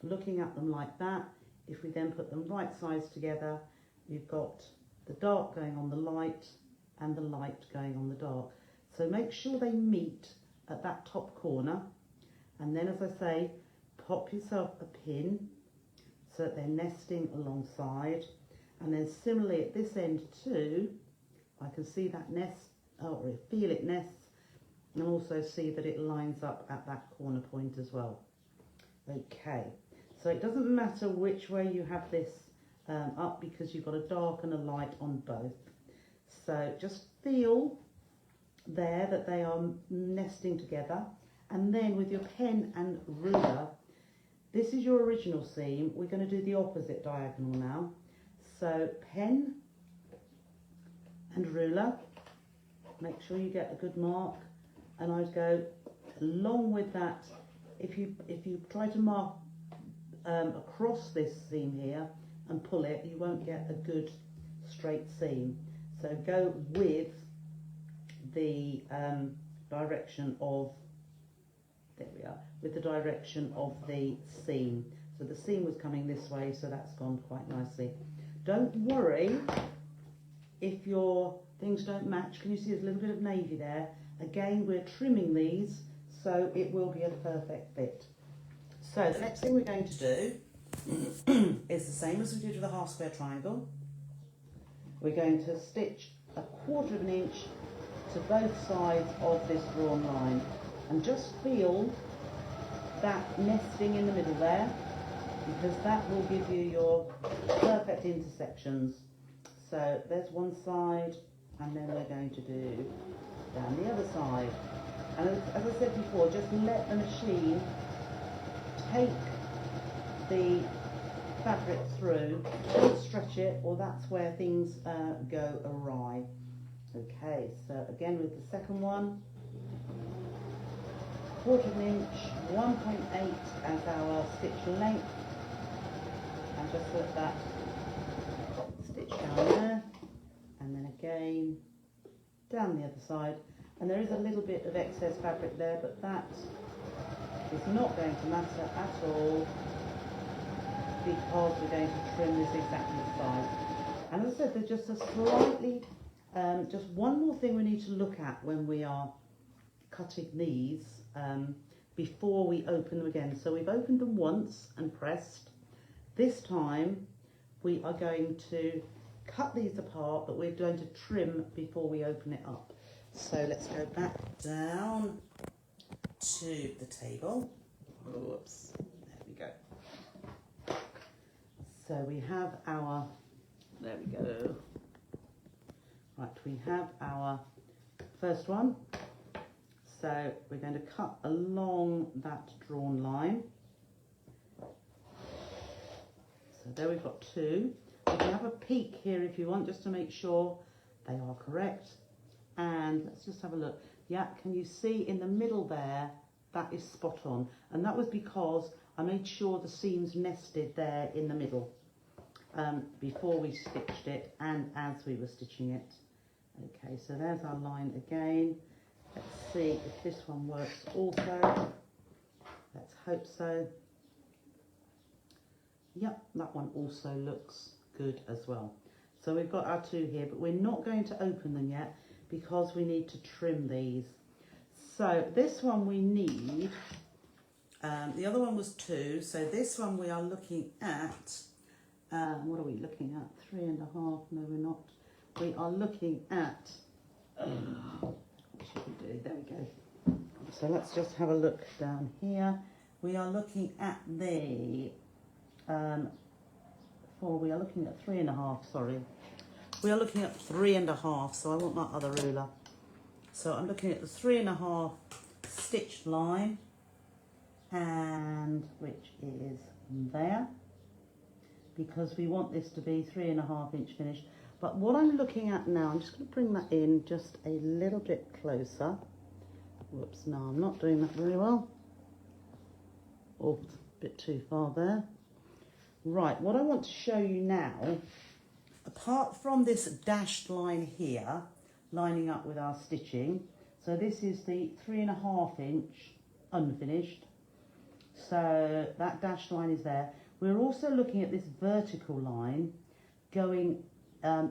looking at them like that, if we then put them right sides together, we've got the dark going on the light and the light going on the dark. So make sure they meet at that top corner, and then, as I say, pop yourself a pin so that they're nesting alongside. And then similarly at this end too, I can see that nest, or feel it nests, and also see that it lines up at that corner point as well. Okay, so it doesn't matter which way you have this up, because you've got a dark and a light on both. So just feel there that they are nesting together, and then with your pen and ruler, this is your original seam, we're going to do the opposite diagonal now. So pen and ruler, make sure you get a good mark, and I'd go along with that. If you try to mark across this seam here and pull it, you won't get a good straight seam. So go with the direction of, there we are, with the direction of the seam. So the seam was coming this way, so that's gone quite nicely. Don't worry if your things don't match, can you see there's a little bit of navy there? Again, we're trimming these so it will be a perfect fit. So the next thing we're going to do is the same as we did with the half square triangle. We're going to stitch 1/4 inch to both sides of this drawn line, and just feel that nesting in the middle there, because that will give you your perfect intersections. So there's one side, and then we're going to do down the other side. And as I said before, just let the machine take the fabric through, don't stretch it, or that's where things go awry. Okay, so again with the second one, 1/4 inch, 1.8 as our stitch length, and just let that stitch down there, and then again down the other side. And there is a little bit of excess fabric there, but that is not going to matter at all, because we're going to trim this exactly the size. And as I said, there's just a slightly, just one more thing we need to look at when we are cutting these before we open them again. So we've opened them once and pressed. This time we are going to cut these apart, but we're going to trim before we open it up. So let's go back down to the table. Whoops, there we go. So we have our, there we go. Right, we have our first one. So we're going to cut along that drawn line. So there we've got 2. You can have a peek here if you want, just to make sure they are correct. And let's just have a look. Yeah, can you see in the middle there, that is spot on. And that was because I made sure the seams nested there in the middle before we stitched it and as we were stitching it. Okay, so there's our line again. Let's see if this one works also. Let's hope so. Yep, that one also looks good as well. So we've got our 2 here, but we're not going to open them yet because we need to trim these. So this one we need, the other one was 2, so this one we are looking at, what are we looking at? 3.5, no we're not. We are looking at, what should we do? There we go. So let's just have a look down here. We are looking at the, we are looking at 3.5, sorry. We are looking at 3.5, so I want my other ruler. So I'm looking at the 3.5 stitched line, and which is there, because we want this to be 3.5 inch finish. But what I'm looking at now, I'm just going to bring that in just a little bit closer. Whoops, no, I'm not doing that very well. Oh, a bit too far there. Right, what I want to show you now, apart from this dashed line here, lining up with our stitching, so this is the 3.5 inch unfinished, so that dashed line is there. We're also looking at this vertical line going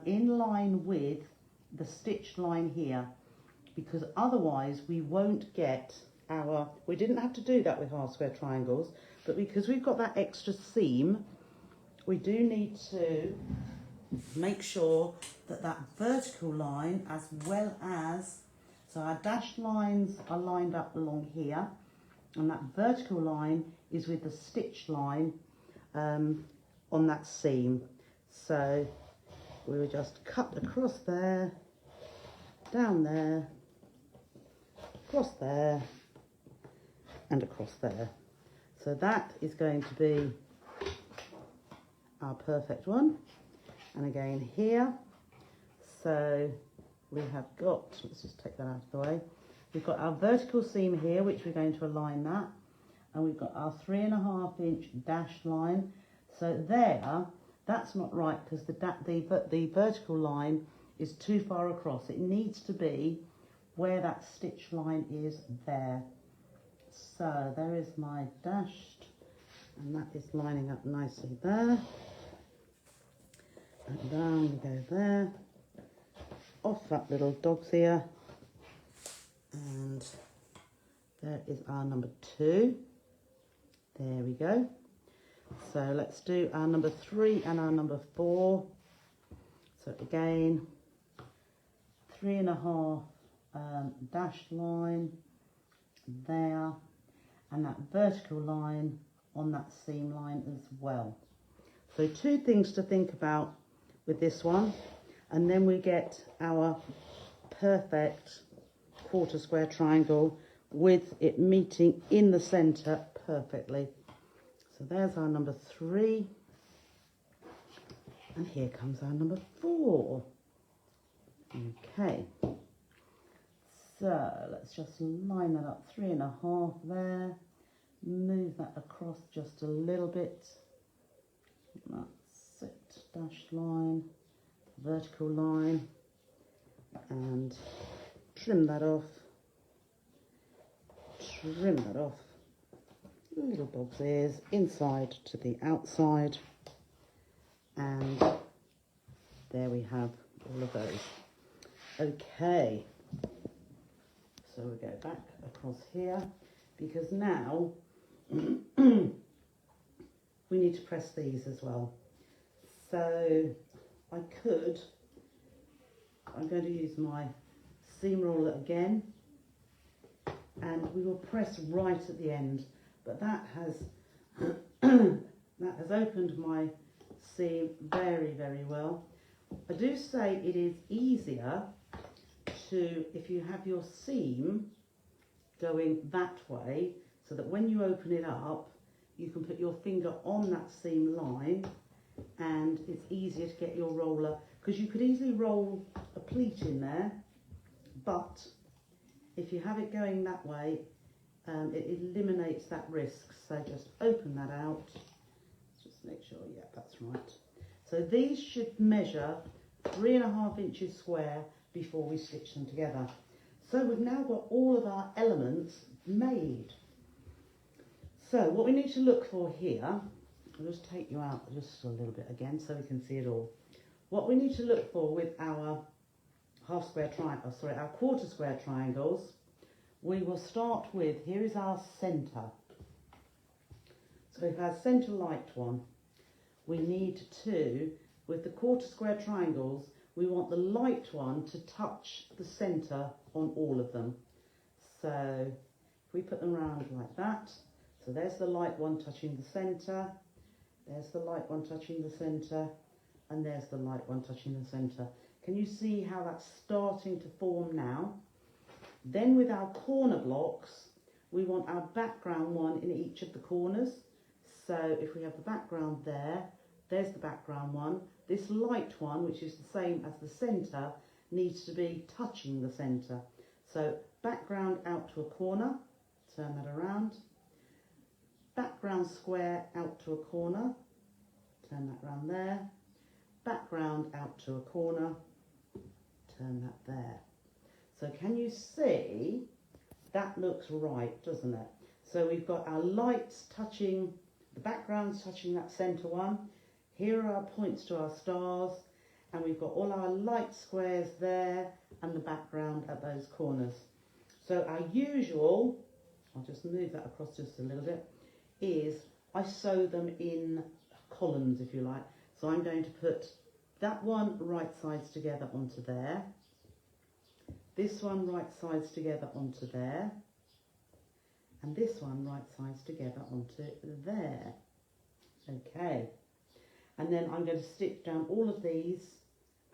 in line with the stitched line here, because otherwise we won't get our, we didn't have to do that with half square triangles, but because we've got that extra seam, we do need to make sure that that vertical line, as well as, so our dashed lines are lined up along here, and that vertical line is with the stitch line on that seam. So we will just cut across there, down there, across there, and across there. So that is going to be our perfect one. And again here, so we have got, let's just take that out of the way. We've got our vertical seam here, which we're going to align that. And we've got our 3.5 inch dashed line. So there, that's not right, because the vertical line is too far across. It needs to be where that stitch line is there. So there is my dashed, and that is lining up nicely there. And down we go there. off that little dog's ear. And there is our number 2. There we go. So let's do our number 3 and our number 4. So again, 3.5 dashed line there, and that vertical line on that seam line as well. So 2 things to think about with this one, and then we get our perfect quarter square triangle with it meeting in the centre perfectly. So there's our number 3, and here comes our number 4. Okay, so let's just line that up, 3.5 there, move that across just a little bit, that's it, dashed line, vertical line, and trim that off, little dog's ears inside to the outside, and there we have all of those. Okay, so we go back across here, because now we need to press these as well. So I'm going to use my seam roller again, and we will press right at the end, but that has opened my seam very, very well. I do say it is easier to, if you have your seam going that way, so that when you open it up, you can put your finger on that seam line, and it's easier to get your roller, because you could easily roll a pleat in there, but if you have it going that way, it eliminates that risk. So just open that out, just make sure, yeah, that's right. So these should measure 3.5 inches square before we stitch them together. So we've now got all of our elements made. So what we need to look for here, I'll just take you out just a little bit again so we can see it all. What we need to look for with our our quarter square triangles, we will start with, here is our centre. So if our centre light one, we need to, with the quarter square triangles, we want the light one to touch the centre on all of them. So if we put them around like that, so there's the light one touching the centre, there's the light one touching the centre, and there's the light one touching the centre. Can you see how that's starting to form now? Then with our corner blocks, we want our background one in each of the corners. So if we have the background there, there's the background one. This light one, which is the same as the centre, needs to be touching the centre. So background out to a corner, turn that around. Background square out to a corner, turn that round there. Background out to a corner, turn that there. So can you see, that looks right, doesn't it? So we've got our lights touching, the background's touching that centre one. Here are our points to our stars, and we've got all our light squares there and the background at those corners. So our usual, I'll just move that across just a little bit, is I sew them in columns, if you like. So I'm going to put that one right sides together onto there, this one right sides together onto there, and this one right sides together onto there. Okay, and then I'm going to stitch down all of these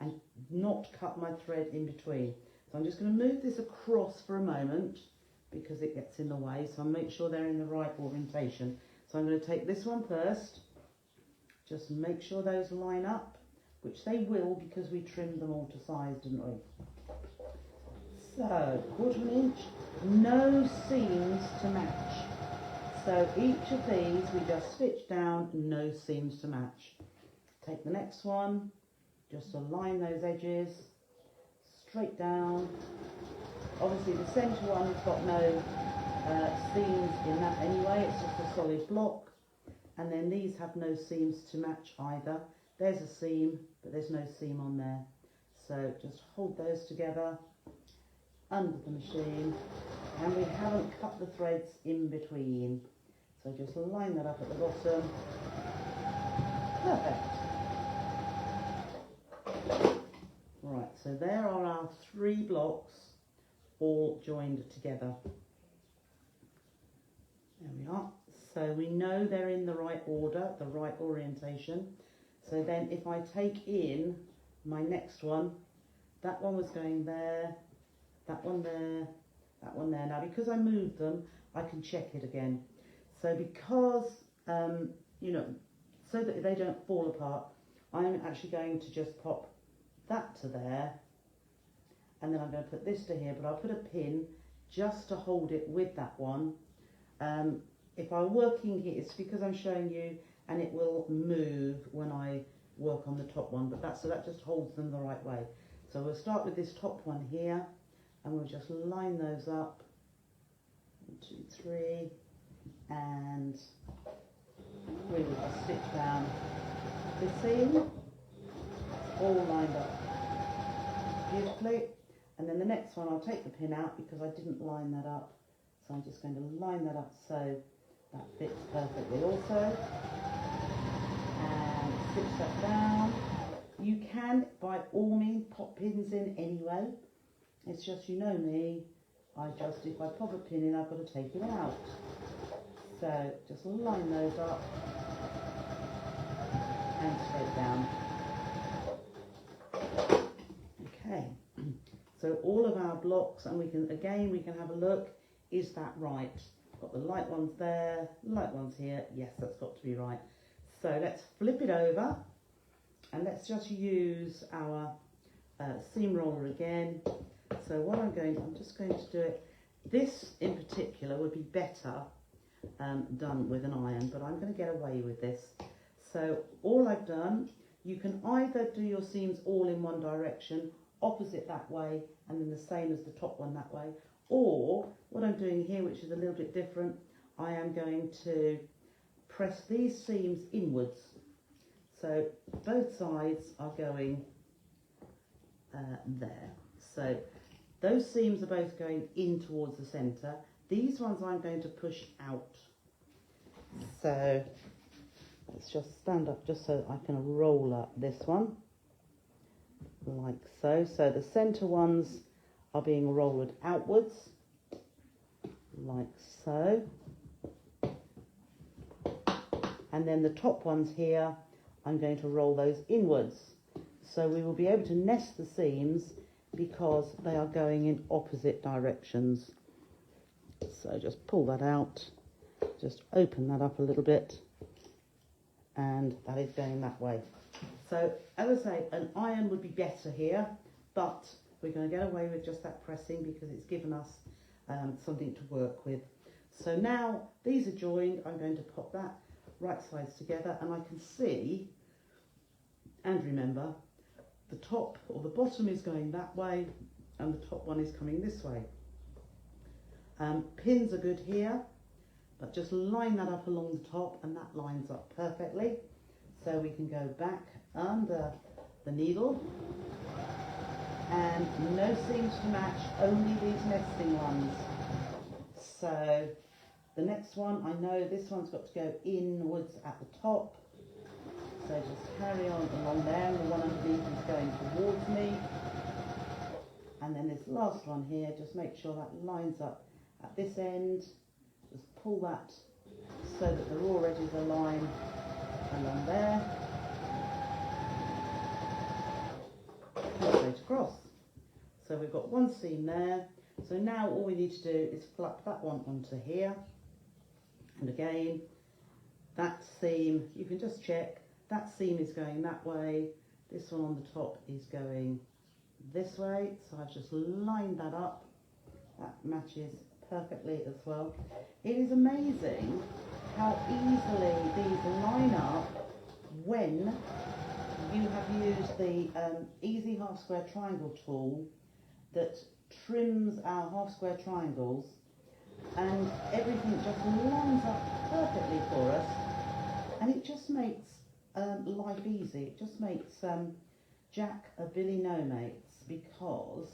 and not cut my thread in between. So I'm just going to move this across for a moment because it gets in the way, so I'll make sure they're in the right orientation. So I'm going to take this one first, just make sure those line up, which they will because we trimmed them all to size, didn't we? So, 1/4 inch, no seams to match. So each of these we just stitch down, no seams to match. Take the next one, just align those edges, straight down. Obviously the centre one has got no seams in that anyway, it's just a solid block. And then these have no seams to match either. There's a seam, but there's no seam on there. So So just hold those together under the machine, and we haven't cut the threads in between. So just line that up at the bottom. Perfect. Right, so there are our 3 blocks all joined together. There we are. So we know they're in the right order, the right orientation. So then if I take in my next one, that one was going there, that one there, that one there. Now because I moved them, I can check it again. So because, you know, so that they don't fall apart, I'm actually going to just pop that to there, and then I'm going to put this to here, but I'll put a pin just to hold it with that one. If I'm working here, it's because I'm showing you, and it will move when I work on the top one, but so that just holds them the right way. So we'll start with this top one here, and we'll just line those up. 1, 2, 3, and we will just stitch down this seam, all lined up beautifully. And then the next one, I'll take the pin out because I didn't line that up. So I'm just going to line that up so that fits perfectly also. And stitch that down. You can, by all means, pop pins in anyway. It's just, you know me, if I pop a pin in, I've got to take it out. So just line those up and straight down. Okay, so all of our blocks, and we can have a look, is that right? Got the light ones there, light ones here, yes, that's got to be right. So let's flip it over, and let's just use our seam roller again. So what I'm just going to do it, this in particular would be better done with an iron, but I'm going to get away with this. So all I've done, you can either do your seams all in one direction, opposite that way, and then the same as the top one that way, or what I'm doing here, which is a little bit different, I am going to press these seams inwards. So both sides are going there. So those seams are both going in towards the centre. These ones I'm going to push out. So let's just stand up just so I can roll up this one, like so. So the centre ones are being rolled outwards, like so. And then the top ones here, I'm going to roll those inwards. So we will be able to nest the seams because they are going in opposite directions. So just pull that out, just open that up a little bit, and that is going that way. So as I say, an iron would be better here, but we're going to get away with just that pressing because it's given us something to work with. So now these are joined, I'm going to pop that right sides together, and I can see, and remember, the top or the bottom is going that way and the top one is coming this way. Pins are good here, but just line that up along the top, and that lines up perfectly. So we can go back under the needle, and no seams to match, only these nesting ones. So the next one, I know this one's got to go inwards at the top. So just carry on along there, and the one underneath is going towards me. And then this last one here, just make sure that lines up at this end. Just pull that so that the raw edges align along there. And straight across. So we've got one seam there. So now all we need to do is flap that one onto here. And again, that seam, you can just check, that seam is going that way. This one on the top is going this way. So I've just lined that up. That matches perfectly as well. It is amazing how easily these line up when you have used the easy half square triangle tool that trims our half square triangles, and everything just lines up perfectly for us, and it just makes life easy. It just makes Jack of Billy No Mates, because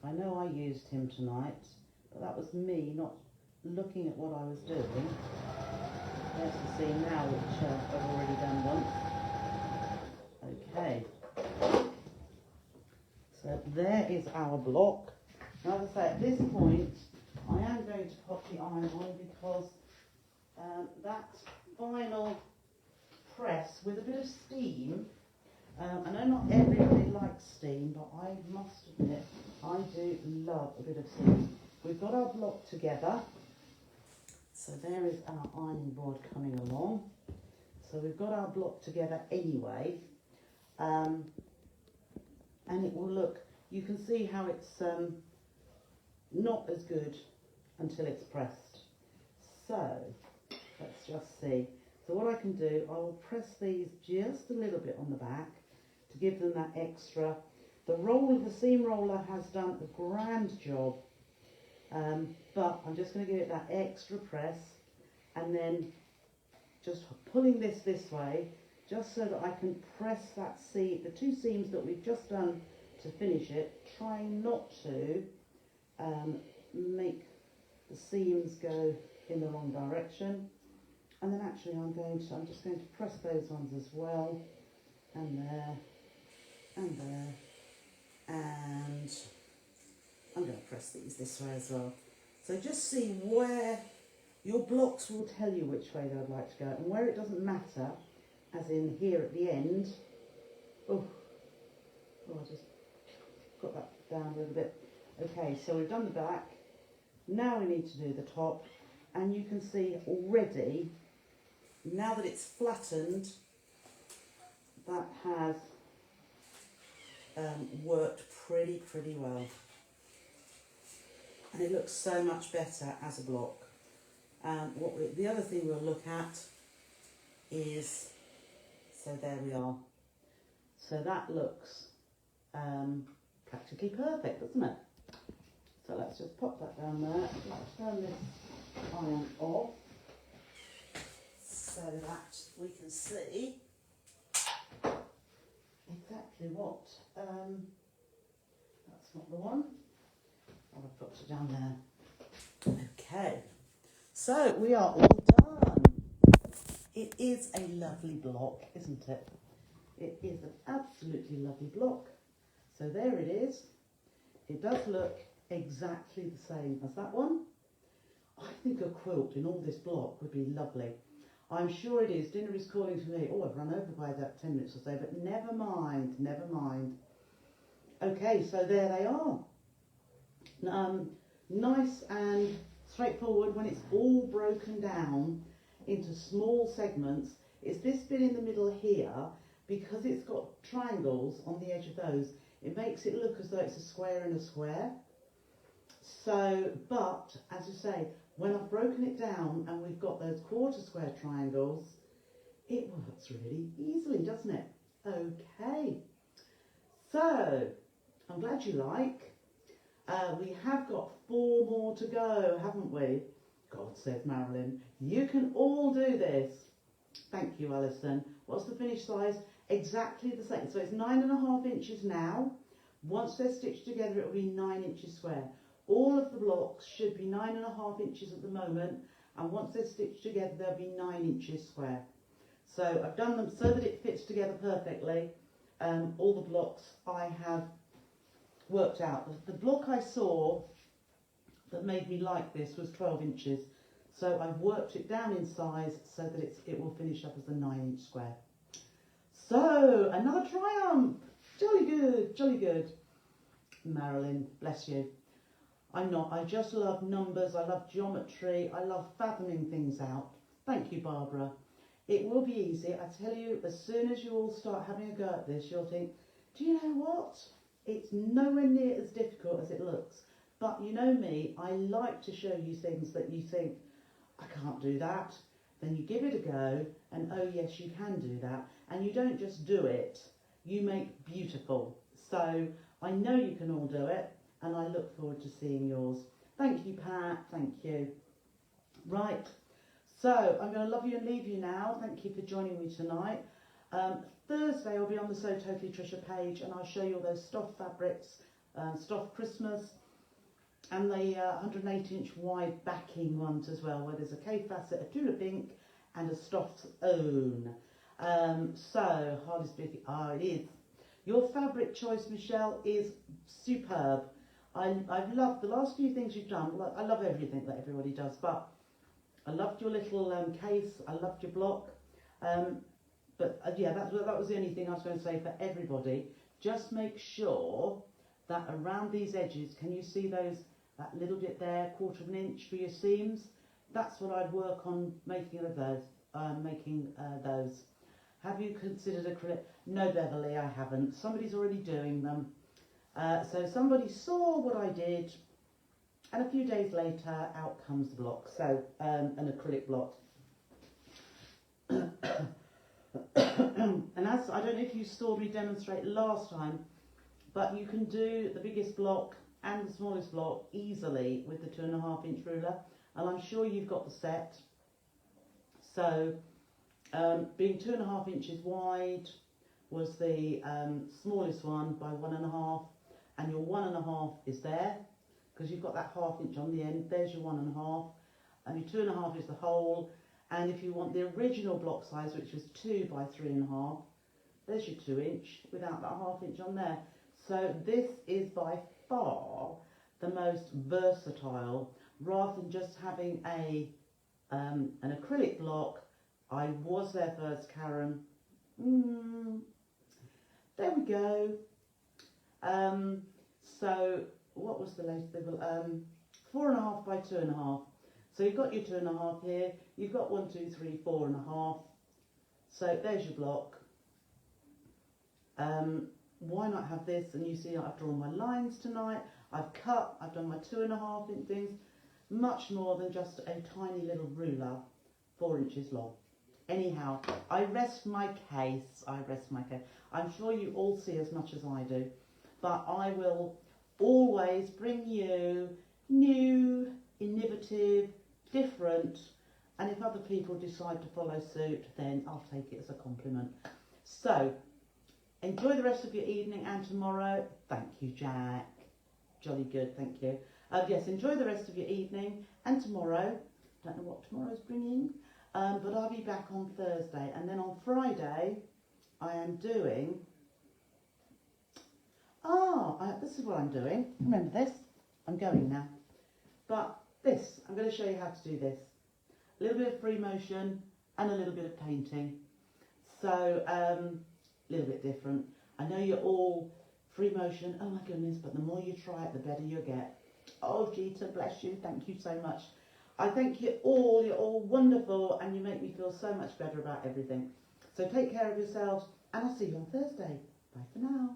I know I used him tonight, but that was me not looking at what I was doing. There's the seam now, which I've already done once. Okay. So there is our block. Now, as I say, at this point, I am going to pop the iron on because that vinyl press with a bit of steam, I know not everybody likes steam, but I must admit, I do love a bit of steam. We've got our block together. So there is our ironing board coming along. So we've got our block together anyway. And it will look, you can see how it's not as good until it's pressed. So let's just see. So what I can do, I will press these just a little bit on the back to give them that extra. The seam roller has done a grand job, but I'm just going to give it that extra press, and then just pulling this way, just so that I can press that seam, the two seams that we've just done to finish it, trying not to make the seams go in the wrong direction. And then actually I'm just going to press those ones as well, and there, and there, and I'm going to press these this way as well. So just see where your blocks will tell you which way they would like to go, and where it doesn't matter, as in here at the end. Oh, I just got that down a little bit. Okay, so we've done the back. Now we need to do the top, and you can see already, now that it's flattened, that has worked pretty well. And it looks so much better as a block. The other thing we'll look at is, so there we are. So that looks practically perfect, doesn't it? So let's just pop that down there. Let's turn this iron off so that we can see exactly what. That's not the one. I've put it down there. Okay, so we are all done. It is a lovely block, isn't it? It is an absolutely lovely block. So there it is. It does look exactly the same as that one. I think a quilt in all this block would be lovely. I'm sure it is. Dinner is calling for me. Oh, I've run over by about 10 minutes or so, but never mind, never mind. Okay, so there they are. Nice and straightforward when it's all broken down into small segments. It's this bit in the middle here, because it's got triangles on the edge of those, it makes it look as though it's a square in a square. So, but as you say, when I've broken it down and we've got those quarter square triangles, it works really easily, doesn't it? Okay, so I'm glad you like. We have got 4 more to go, haven't we? God, says Marilyn, you can all do this. Thank you, Alison. What's the finish size? Exactly the same. So it's 9.5 inches now. Once they're stitched together, it will be 9 inches square. All of the blocks should be 9.5 inches at the moment, and once they're stitched together, they'll be 9 inches square. So I've done them so that it fits together perfectly. All the blocks I have worked out. The block I saw that made me like this was 12 inches. So I've worked it down in size so that it will finish up as a 9-inch square. So, another triumph. Jolly good, jolly good. Marilyn, bless you. I'm not. I just love numbers. I love geometry. I love fathoming things out. Thank you, Barbara. It will be easy. I tell you, as soon as you all start having a go at this, you'll think, do you know what? It's nowhere near as difficult as it looks. But you know me, I like to show you things that you think, I can't do that. Then you give it a go, and oh yes, you can do that. And you don't just do it, you make beautiful. So I know you can all do it, and I look forward to seeing yours. Thank you, Pat, thank you. Right, so I'm going to love you and leave you now. Thank you for joining me tonight. Thursday I'll be on the So Totally Trisha page and I'll show you all those Stoff fabrics, Stoff Christmas, and the 108-inch wide backing ones as well, where there's a K facet, a tulip ink, and a Stoff's own. So, Harley's Biffy, it is. Your fabric choice, Michelle, is superb. I've loved the last few things you've done. I love everything that everybody does, but I loved your little case. I loved your block. But yeah, that was the only thing I was going to say for everybody. Just make sure that around these edges, can you see those, that little bit there, 1/4 of an inch for your seams? That's what I'd work on making of those. Those. Have you considered acrylic? No, Beverly, I haven't. Somebody's already doing them. So somebody saw what I did, and a few days later, out comes the block. So an acrylic block. And as I don't know if you saw me demonstrate last time, but you can do the biggest block and the smallest block easily with the 2.5-inch ruler, and I'm sure you've got the set. So being 2.5 inches wide was the smallest one by 1.5, and your 1.5 is there because you've got that 1/2 inch on the end. There's your 1.5, and your 2.5 is the whole. And if you want the original block size, which was 2 by 3.5, there's your 2-inch without that 1/2 inch on there. So this is by far the most versatile, rather than just having an acrylic block. I was there first, Karen. There we go. So what was the latest? 4.5 by 2.5. So you've got your 2.5 here. You've got 1, 2, 3, 4.5. So there's your block. Why not have this? And you see I've drawn my lines tonight. I've cut. I've done my 2.5 inch things. Much more than just a tiny little ruler, 4 inches long. Anyhow, I rest my case. I'm sure you all see as much as I do. But I will always bring you new, innovative, different, and if other people decide to follow suit, then I'll take it as a compliment. So, enjoy the rest of your evening and tomorrow. Thank you, Jack. Jolly good, thank you. Yes, enjoy the rest of your evening and tomorrow. Don't know what tomorrow's bringing, but I'll be back on Thursday. And then on Friday, I am doing... this is what I'm doing. Remember this? I'm going now. But this, I'm going to show you how to do this. A little bit of free motion and a little bit of painting. So, a little bit different. I know you're all free motion. Oh my goodness, but the more you try it, the better you get. Oh, Gita, bless you. Thank you so much. I thank you all. You're all wonderful, and you make me feel so much better about everything. So take care of yourselves, and I'll see you on Thursday. Bye for now.